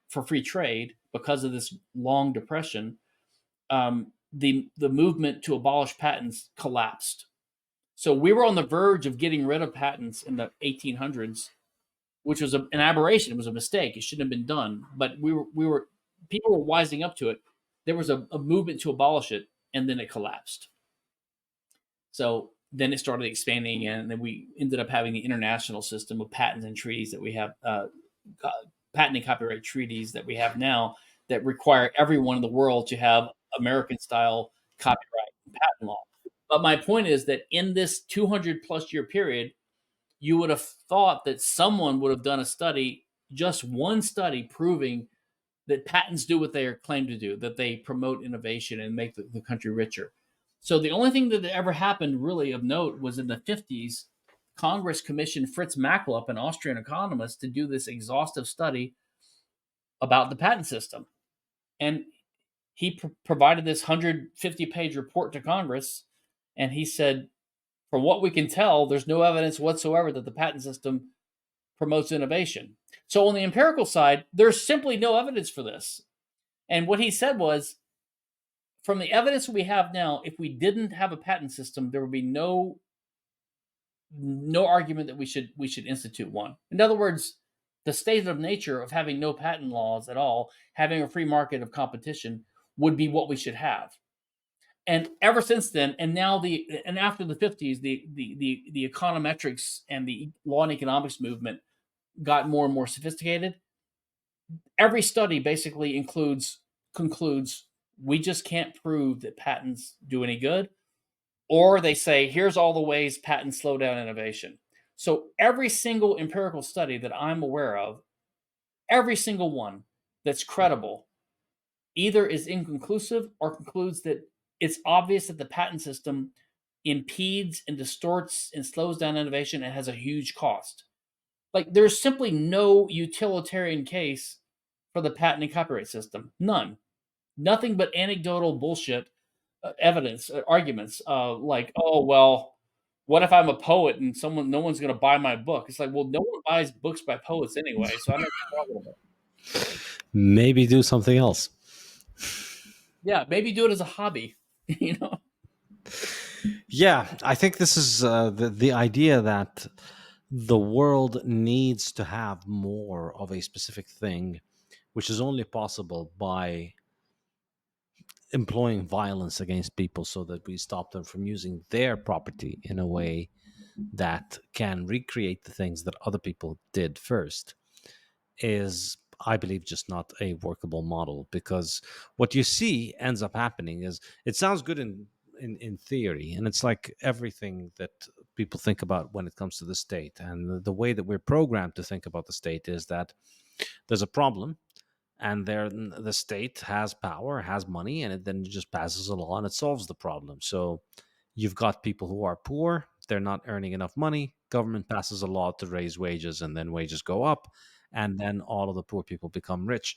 for free trade, because of this long depression, the movement to abolish patents collapsed. So we were on the verge of getting rid of patents in the 1800s, which was an aberration. It was a mistake. It shouldn't have been done. But people were wising up to it. There was a movement to abolish it, and then it collapsed. So then it started expanding, and then we ended up having the international system of patents and treaties that we have, patent and copyright treaties that we have now, that require everyone in the world to have American style copyright and patent law. But my point is that in this 200 plus year period, you would have thought that someone would have done a study, just one study, proving that patents do what they are claimed to do, that they promote innovation and make the country richer. So the only thing that ever happened really of note was in the 50s, Congress commissioned Fritz Machlup, an Austrian economist, to do this exhaustive study about the patent system. And he provided this 150-page report to Congress, and he said, from what we can tell, there's no evidence whatsoever that the patent system promotes innovation. So on the empirical side, there's simply no evidence for this. And what he said was, from the evidence we have now, if we didn't have a patent system, there would be no argument that we should institute one. In other words, the state of nature of having no patent laws at all, having a free market of competition, would be what we should have. And ever since then, and after the 50s, the econometrics and the law and economics movement got more and more sophisticated. Every study basically concludes we just can't prove that patents do any good, or they say here's all the ways patents slow down innovation. So every single empirical study that I'm aware of, every single one that's credible, either is inconclusive or concludes that it's obvious that the patent system impedes and distorts and slows down innovation and has a huge cost. Like, there's simply no utilitarian case for the patent and copyright system. None. Nothing but anecdotal bullshit evidence, arguments, like, oh, well, what if I'm a poet and no one's going to buy my book? It's like, well, no one buys books by poets anyway, so I don't know what about. Maybe do something else. Yeah, maybe do it as a hobby, you know? Yeah, I think this is the idea that the world needs to have more of a specific thing, which is only possible by employing violence against people so that we stop them from using their property in a way that can recreate the things that other people did first, is, I believe, just not a workable model. Because what you see ends up happening is, it sounds good in theory, and it's like everything that people think about when it comes to the state, and the way that we're programmed to think about the state is that there's a problem, and there the state has power, has money, and it then just passes a law and it solves the problem. So you've got people who are poor, they're not earning enough money, government passes a law to raise wages, and then wages go up, and then all of the poor people become rich.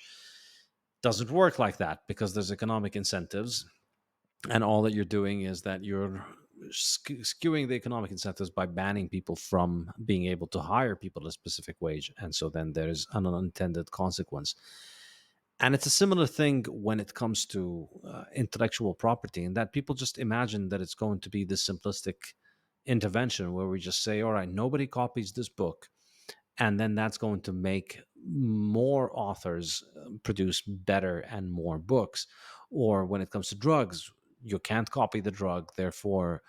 Doesn't work like that, because there's economic incentives, and all that you're doing is that you're skewing the economic incentives by banning people from being able to hire people at a specific wage, and so then there's an unintended consequence. And it's a similar thing when it comes to intellectual property, and that people just imagine that it's going to be this simplistic intervention where we just say, all right, nobody copies this book, and then that's going to make more authors produce better and more books. Or when it comes to drugs, you can't copy the drug, therefore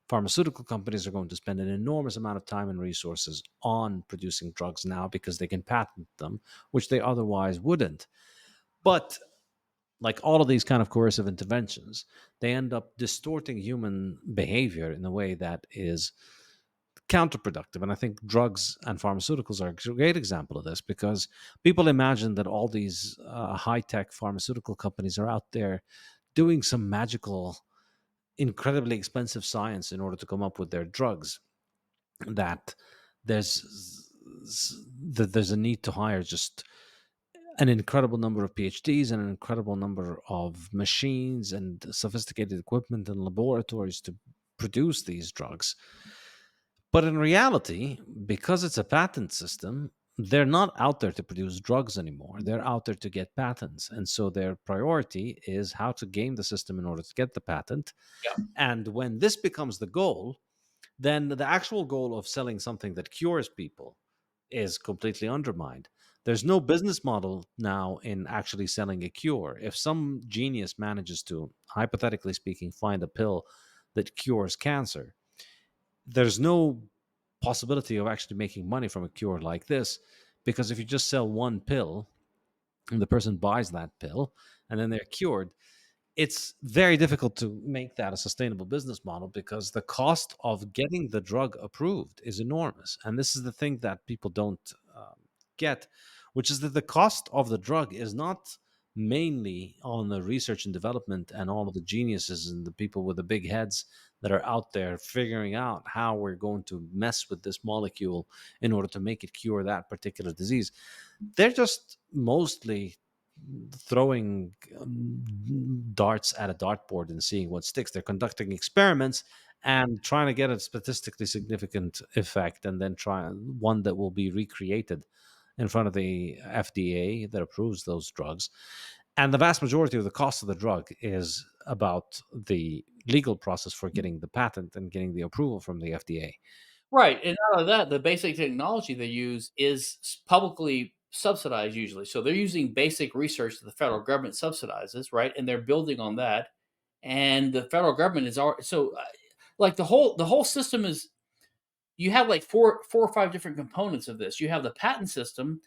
pharmaceutical companies are going to spend an enormous amount of time and resources on producing drugs now because they can patent them, which they otherwise wouldn't. But like all of these kind of coercive interventions, they end up distorting human behavior in a way that is counterproductive. And I think drugs and pharmaceuticals are a great example of this, because people imagine that all these high-tech pharmaceutical companies are out there doing some magical, incredibly expensive science in order to come up with their drugs, that there's a need to hire just an incredible number of PhDs and an incredible number of machines and sophisticated equipment and laboratories to produce these drugs. But in reality, because it's a patent system, they're not out there to produce drugs anymore. They're out there to get patents. And so their priority is how to game the system in order to get the patent. Yeah. And when this becomes the goal, then the actual goal of selling something that cures people is completely undermined. There's no business model now in actually selling a cure. If some genius manages to, hypothetically speaking, find a pill that cures cancer, there's no possibility of actually making money from a cure like this, because if you just sell one pill and the person buys that pill and then they're cured, it's very difficult to make that a sustainable business model, because the cost of getting the drug approved is enormous. And this is the thing that people don't get, which is that the cost of the drug is not mainly on the research and development and all of the geniuses and the people with the big heads that are out there figuring out how we're going to mess with this molecule in order to make it cure that particular disease. They're just mostly throwing darts at a dartboard and seeing what sticks. They're conducting experiments and trying to get a statistically significant effect, and then try one that will be recreated in front of the FDA that approves those drugs. And the vast majority of the cost of the drug is about the legal process for getting the patent and getting the approval from the FDA. Right, and not only that, the basic technology they use is publicly subsidized usually. So they're using basic research that the federal government subsidizes, right? And they're building on that. And the federal government is already like the whole system is, you have like four or five different components of this. You have the patent system,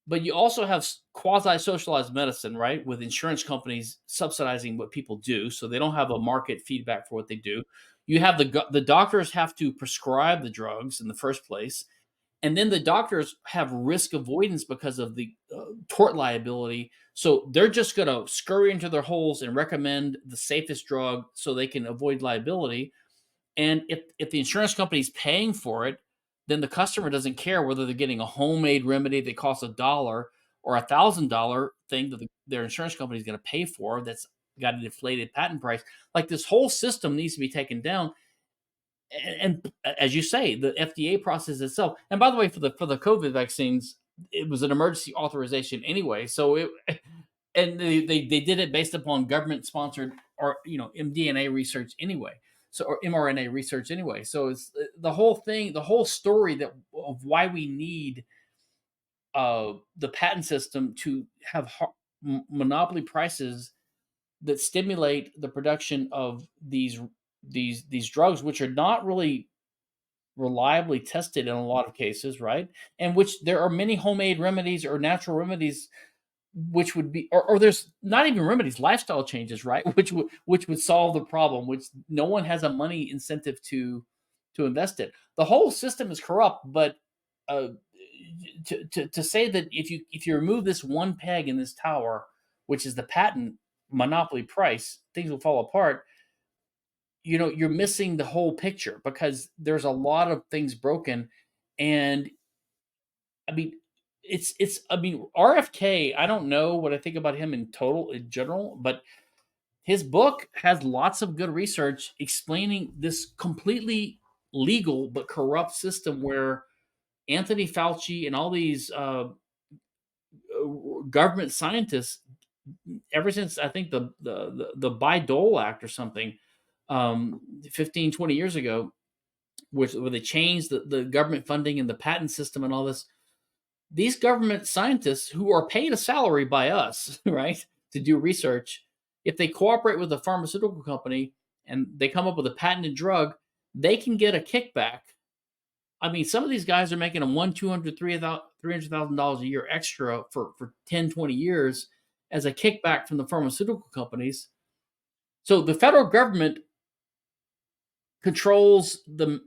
but you also have quasi socialized medicine, right? With insurance companies subsidizing what people do, so they don't have a market feedback for what they do. You have the doctors have to prescribe the drugs in the first place, and then the doctors have risk avoidance because of the tort liability. So they're just going to scurry into their holes and recommend the safest drug so they can avoid liability. And if the insurance company is paying for it, then the customer doesn't care whether they're getting a homemade remedy that costs $1 or $1,000 thing that their insurance company is going to pay for that's got an inflated patent price. Like, this whole system needs to be taken down. And as you say, the FDA process itself. And by the way, for the COVID vaccines, it was an emergency authorization anyway. So and they did it based upon government sponsored, or mDNA research anyway, so, or mRNA research anyway. So it's the whole thing, the whole story that of why we need the patent system to have monopoly prices that stimulate the production of these drugs, which are not really reliably tested in a lot of cases, right? And which there are many homemade remedies or natural remedies which would be, or there's not even remedies, lifestyle changes, right? Which would solve the problem, which no one has a money incentive to invest in. The whole system is corrupt, but uh, to say that if you remove this one peg in this tower, which is the patent monopoly price, things will fall apart. You're missing the whole picture, because there's a lot of things broken. And I mean, RFK, I don't know what I think about him in general, but his book has lots of good research explaining this completely legal but corrupt system where Anthony Fauci and all these government scientists, ever since I think the Bayh-Dole Act or something, 15, 20 years ago, where they changed the government funding and the patent system and all this. These government scientists, who are paid a salary by us, right, to do research, if they cooperate with a pharmaceutical company and they come up with a patented drug, they can get a kickback. I mean, some of these guys are making them one, 200, $300,000 a year extra for 10, 20 years as a kickback from the pharmaceutical companies. So the federal government controls the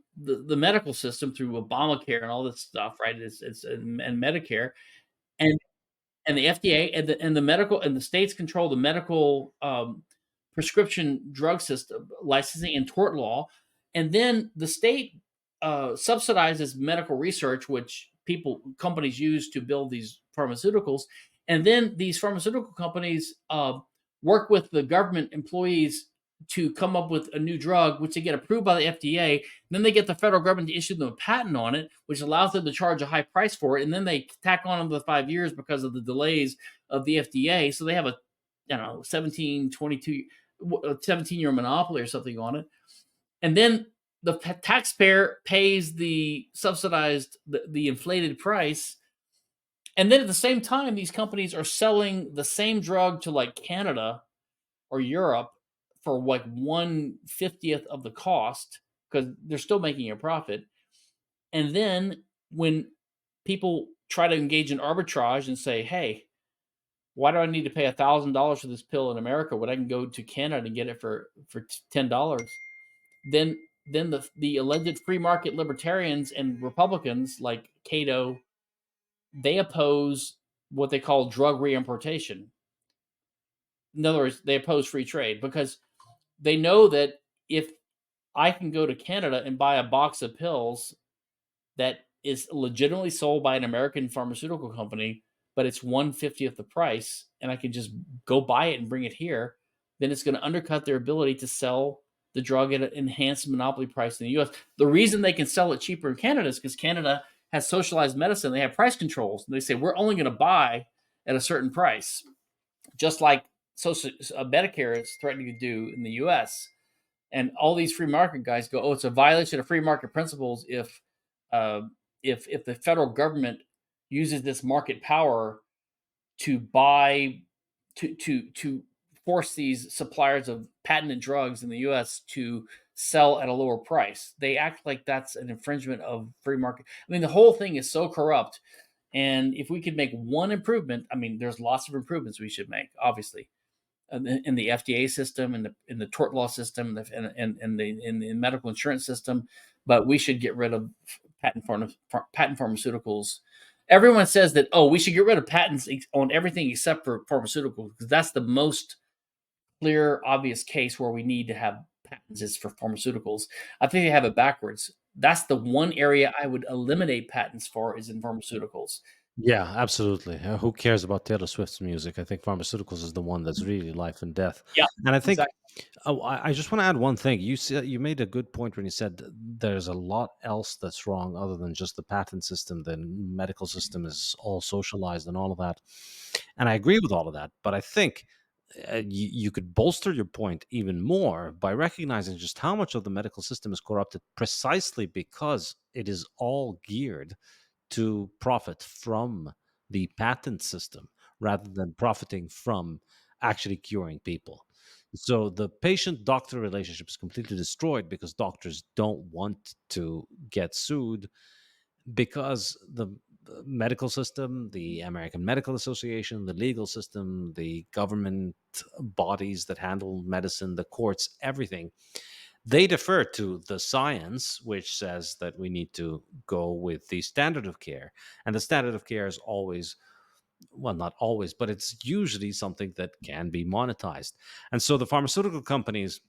medical system through Obamacare and all this stuff, right? It's and Medicare, and the FDA and the medical, and the states control the medical prescription drug system, licensing and tort law, and then the state subsidizes medical research, which companies use to build these pharmaceuticals, and then these pharmaceutical companies work with the government employees to come up with a new drug, which they get approved by the FDA. Then they get the federal government to issue them a patent on it, which allows them to charge a high price for it. And then they tack on another 5 years because of the delays of the FDA. So they have a 17-year monopoly or something on it. And then the taxpayer pays the subsidized, the inflated price. And then at the same time, these companies are selling the same drug to like Canada or Europe for like 1/50th of the cost, because they're still making a profit. And then when people try to engage in arbitrage and say, hey, why do I need to pay $1,000 for this pill in America when I can go to Canada and get it for $10? Then the alleged free market libertarians and Republicans like Cato, they oppose what they call drug reimportation. In other words, they oppose free trade because they know that if I can go to Canada and buy a box of pills that is legitimately sold by an American pharmaceutical company, but it's 1/50th the price, and I can just go buy it and bring it here, then it's going to undercut their ability to sell the drug at an enhanced monopoly price in the US. The reason they can sell it cheaper in Canada is because Canada has socialized medicine. They have price controls. They say we're only going to buy at a certain price, just like Medicare is threatening to do in the US. And all these free market guys go, oh, it's a violation of free market principles uh, if the federal government uses this market power to buy to force these suppliers of patented drugs in the U.S. to sell at a lower price. They act like that's an infringement of free market. I mean, the whole thing is so corrupt. And if we could make one improvement, I mean, there's lots of improvements we should make, obviously, in the FDA system, in the tort law system, and the medical insurance system. But we should get rid of patent pharmaceuticals. Everyone says that, oh, we should get rid of patents on everything except for pharmaceuticals because that's the most clear, obvious case where we need to have patents is for pharmaceuticals. I think they have it backwards. That's the one area I would eliminate patents for is in pharmaceuticals. Yeah, absolutely. Who cares about Taylor Swift's music? I think pharmaceuticals is the one that's really life and death. Yeah, And I think exactly. I just want to add one thing. You said you made a good point when you said there's a lot else that's wrong other than just the patent system. The medical system is all socialized and all of that. And I agree with all of that. But I think you could bolster your point even more by recognizing just how much of the medical system is corrupted precisely because it is all geared to profit from the patent system rather than profiting from actually curing people. So the patient doctor relationship is completely destroyed because doctors don't want to get sued because the medical system, the American Medical Association, the legal system, the government bodies that handle medicine, the courts, everything, they defer to the science, which says that we need to go with the standard of care. And the standard of care is always, well, not always, but it's usually something that can be monetized. And so the pharmaceutical companies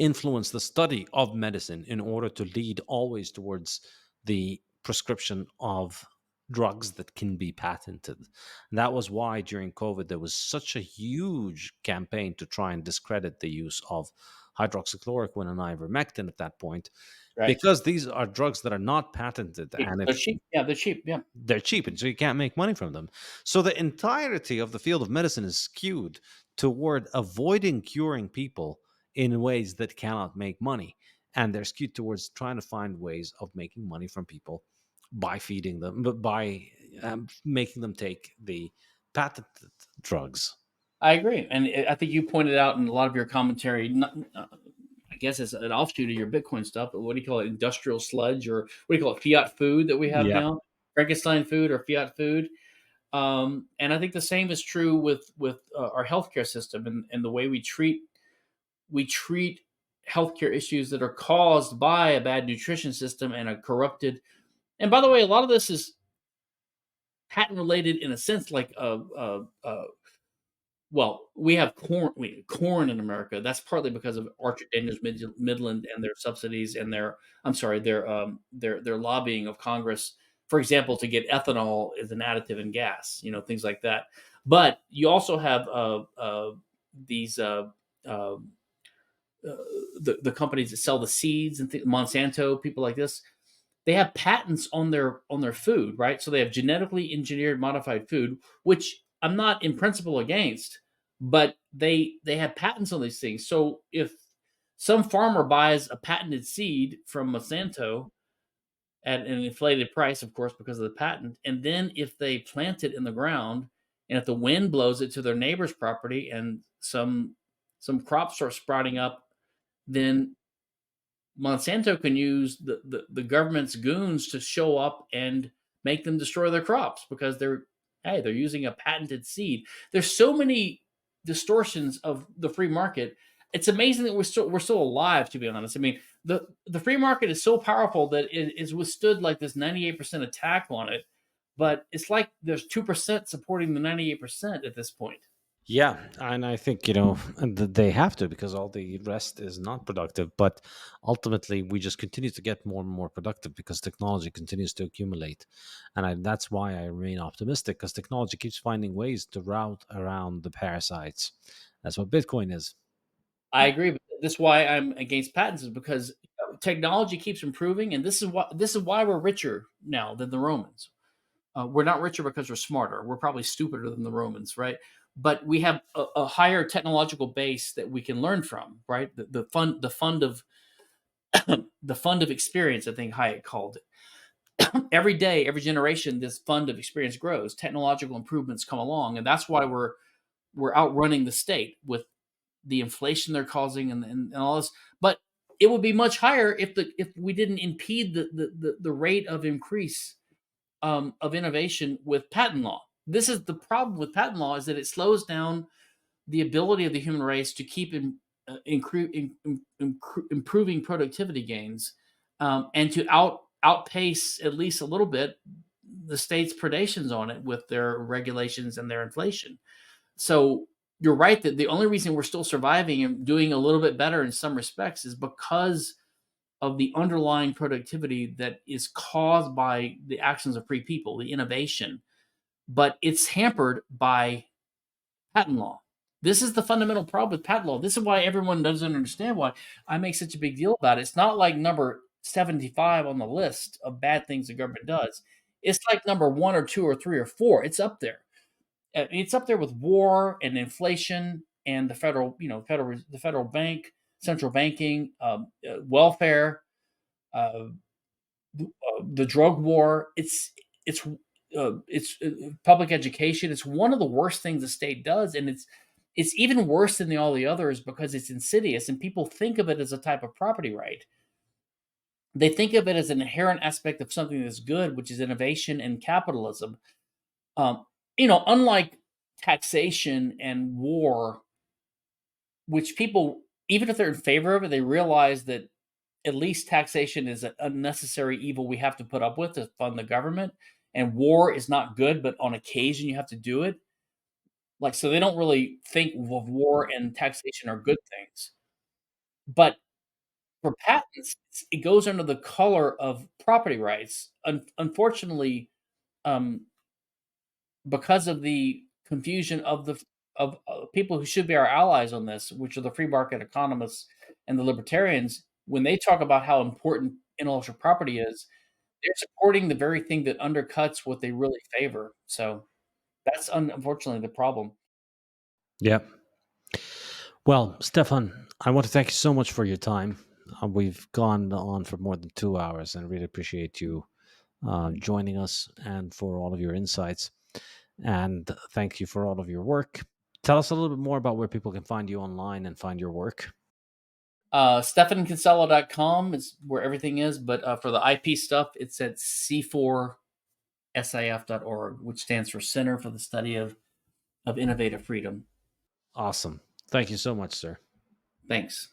influence the study of medicine in order to lead always towards the prescription of drugs that can be patented. And that was why during COVID there was such a huge campaign to try and discredit the use of hydroxychloroquine and ivermectin at that point, Right. because these are drugs that are not patented, and They're if cheap. Yeah, they're cheap. Yeah. they're cheap, and so you can't make money from them. So the entirety of the field of medicine is skewed toward avoiding curing people in ways that cannot make money. And they're skewed towards trying to find ways of making money from people by feeding them, but by making them take the patented drugs. I agree, and I think you pointed out in a lot of your commentary. I guess it's an offshoot of your Bitcoin stuff, but what do you call it? Industrial sludge, or what do you call it? Fiat food that we have Yeah. now, Frankenstein food or fiat food. And I think the same is true with our healthcare system and the way we treat healthcare issues that are caused by a bad nutrition system and a corrupted. And by the way, a lot of this is patent related in a sense, like well, we have corn in America. That's partly because of Archer Daniels Midland and their subsidies and I'm sorry, their lobbying of Congress, for example, to get ethanol as an additive in gas, things like that. But you also have these uh, the companies that sell the seeds and Monsanto, people like this. They have patents on their food, right? So they have genetically engineered modified food, which I'm not in principle against, but they have patents on these things. So if some farmer buys a patented seed from Monsanto at an inflated price, of course, because of the patent, and then if they plant it in the ground, and if the wind blows it to their neighbor's property, and some crops start sprouting up, then Monsanto can use the government's goons to show up and make them destroy their crops because they're using a patented seed. There's so many distortions of the free market. It's amazing that we're still alive, to be honest. I mean, the free market is so powerful that it is withstood like this 98% attack on it, but it's like there's 2% supporting the 98% at this point. Yeah, and I think and they have to, because all the rest is not productive. But ultimately, we just continue to get more and more productive because technology continues to accumulate, and that's why I remain optimistic, because technology keeps finding ways to route around the parasites. That's what Bitcoin is. I agree. But this is why I'm against patents, is because technology keeps improving, and this is why we're richer now than the Romans. We're not richer because we're smarter. We're probably stupider than the Romans, right? But we have a higher technological base that we can learn from, right? The fund of experience, I think Hayek called it. Every day, every generation, this fund of experience grows. Technological improvements come along, and that's why we're outrunning the state with the inflation they're causing and all this. But it would be much higher if we didn't impede the rate of increase of innovation with patent law. This is the problem with patent law, is that it slows down the ability of the human race to keep improving productivity gains, and to outpace at least a little bit the state's predations on it with their regulations and their inflation. So you're right that the only reason we're still surviving and doing a little bit better in some respects is because of the underlying productivity that is caused by the actions of free people, the innovation, but it's hampered by patent law. This is the fundamental problem with patent law. This is why everyone doesn't understand why I make such a big deal about it. It's not like number 75 on the list of bad things the government does. It's like number one or two or three or four. It's up there. It's up there with war and inflation and the federal bank, central banking, welfare, uh, the drug war. It's public education. It's one of the worst things the state does, and it's even worse than all the others because it's insidious, and people think of it as a type of property right. They think of it as an inherent aspect of something that's good, which is innovation and capitalism. Um, Unlike taxation and war, which people, even if they're in favor of it, they realize that at least taxation is an unnecessary evil we have to put up with to fund the government, and war is not good, but on occasion you have to do it. Like, so they don't really think of war and taxation are good things. But for patents, it goes under the color of property rights. Unfortunately, um, because of the confusion of people who should be our allies on this, which are the free market economists and the libertarians, when they talk about how important intellectual property is, they're supporting the very thing that undercuts what they really favor. So that's unfortunately the problem. Yeah. Well, Stefan, I want to thank you so much for your time. We've gone on for more than 2 hours, and really appreciate you joining us and for all of your insights. And thank you for all of your work. Tell us a little bit more about where people can find you online and find your work. StephanKinsella.com is where everything is, but for the IP stuff, it's at C4SIF.org, which stands for Center for the Study of Innovative Freedom. Awesome. Thank you so much, sir. Thanks.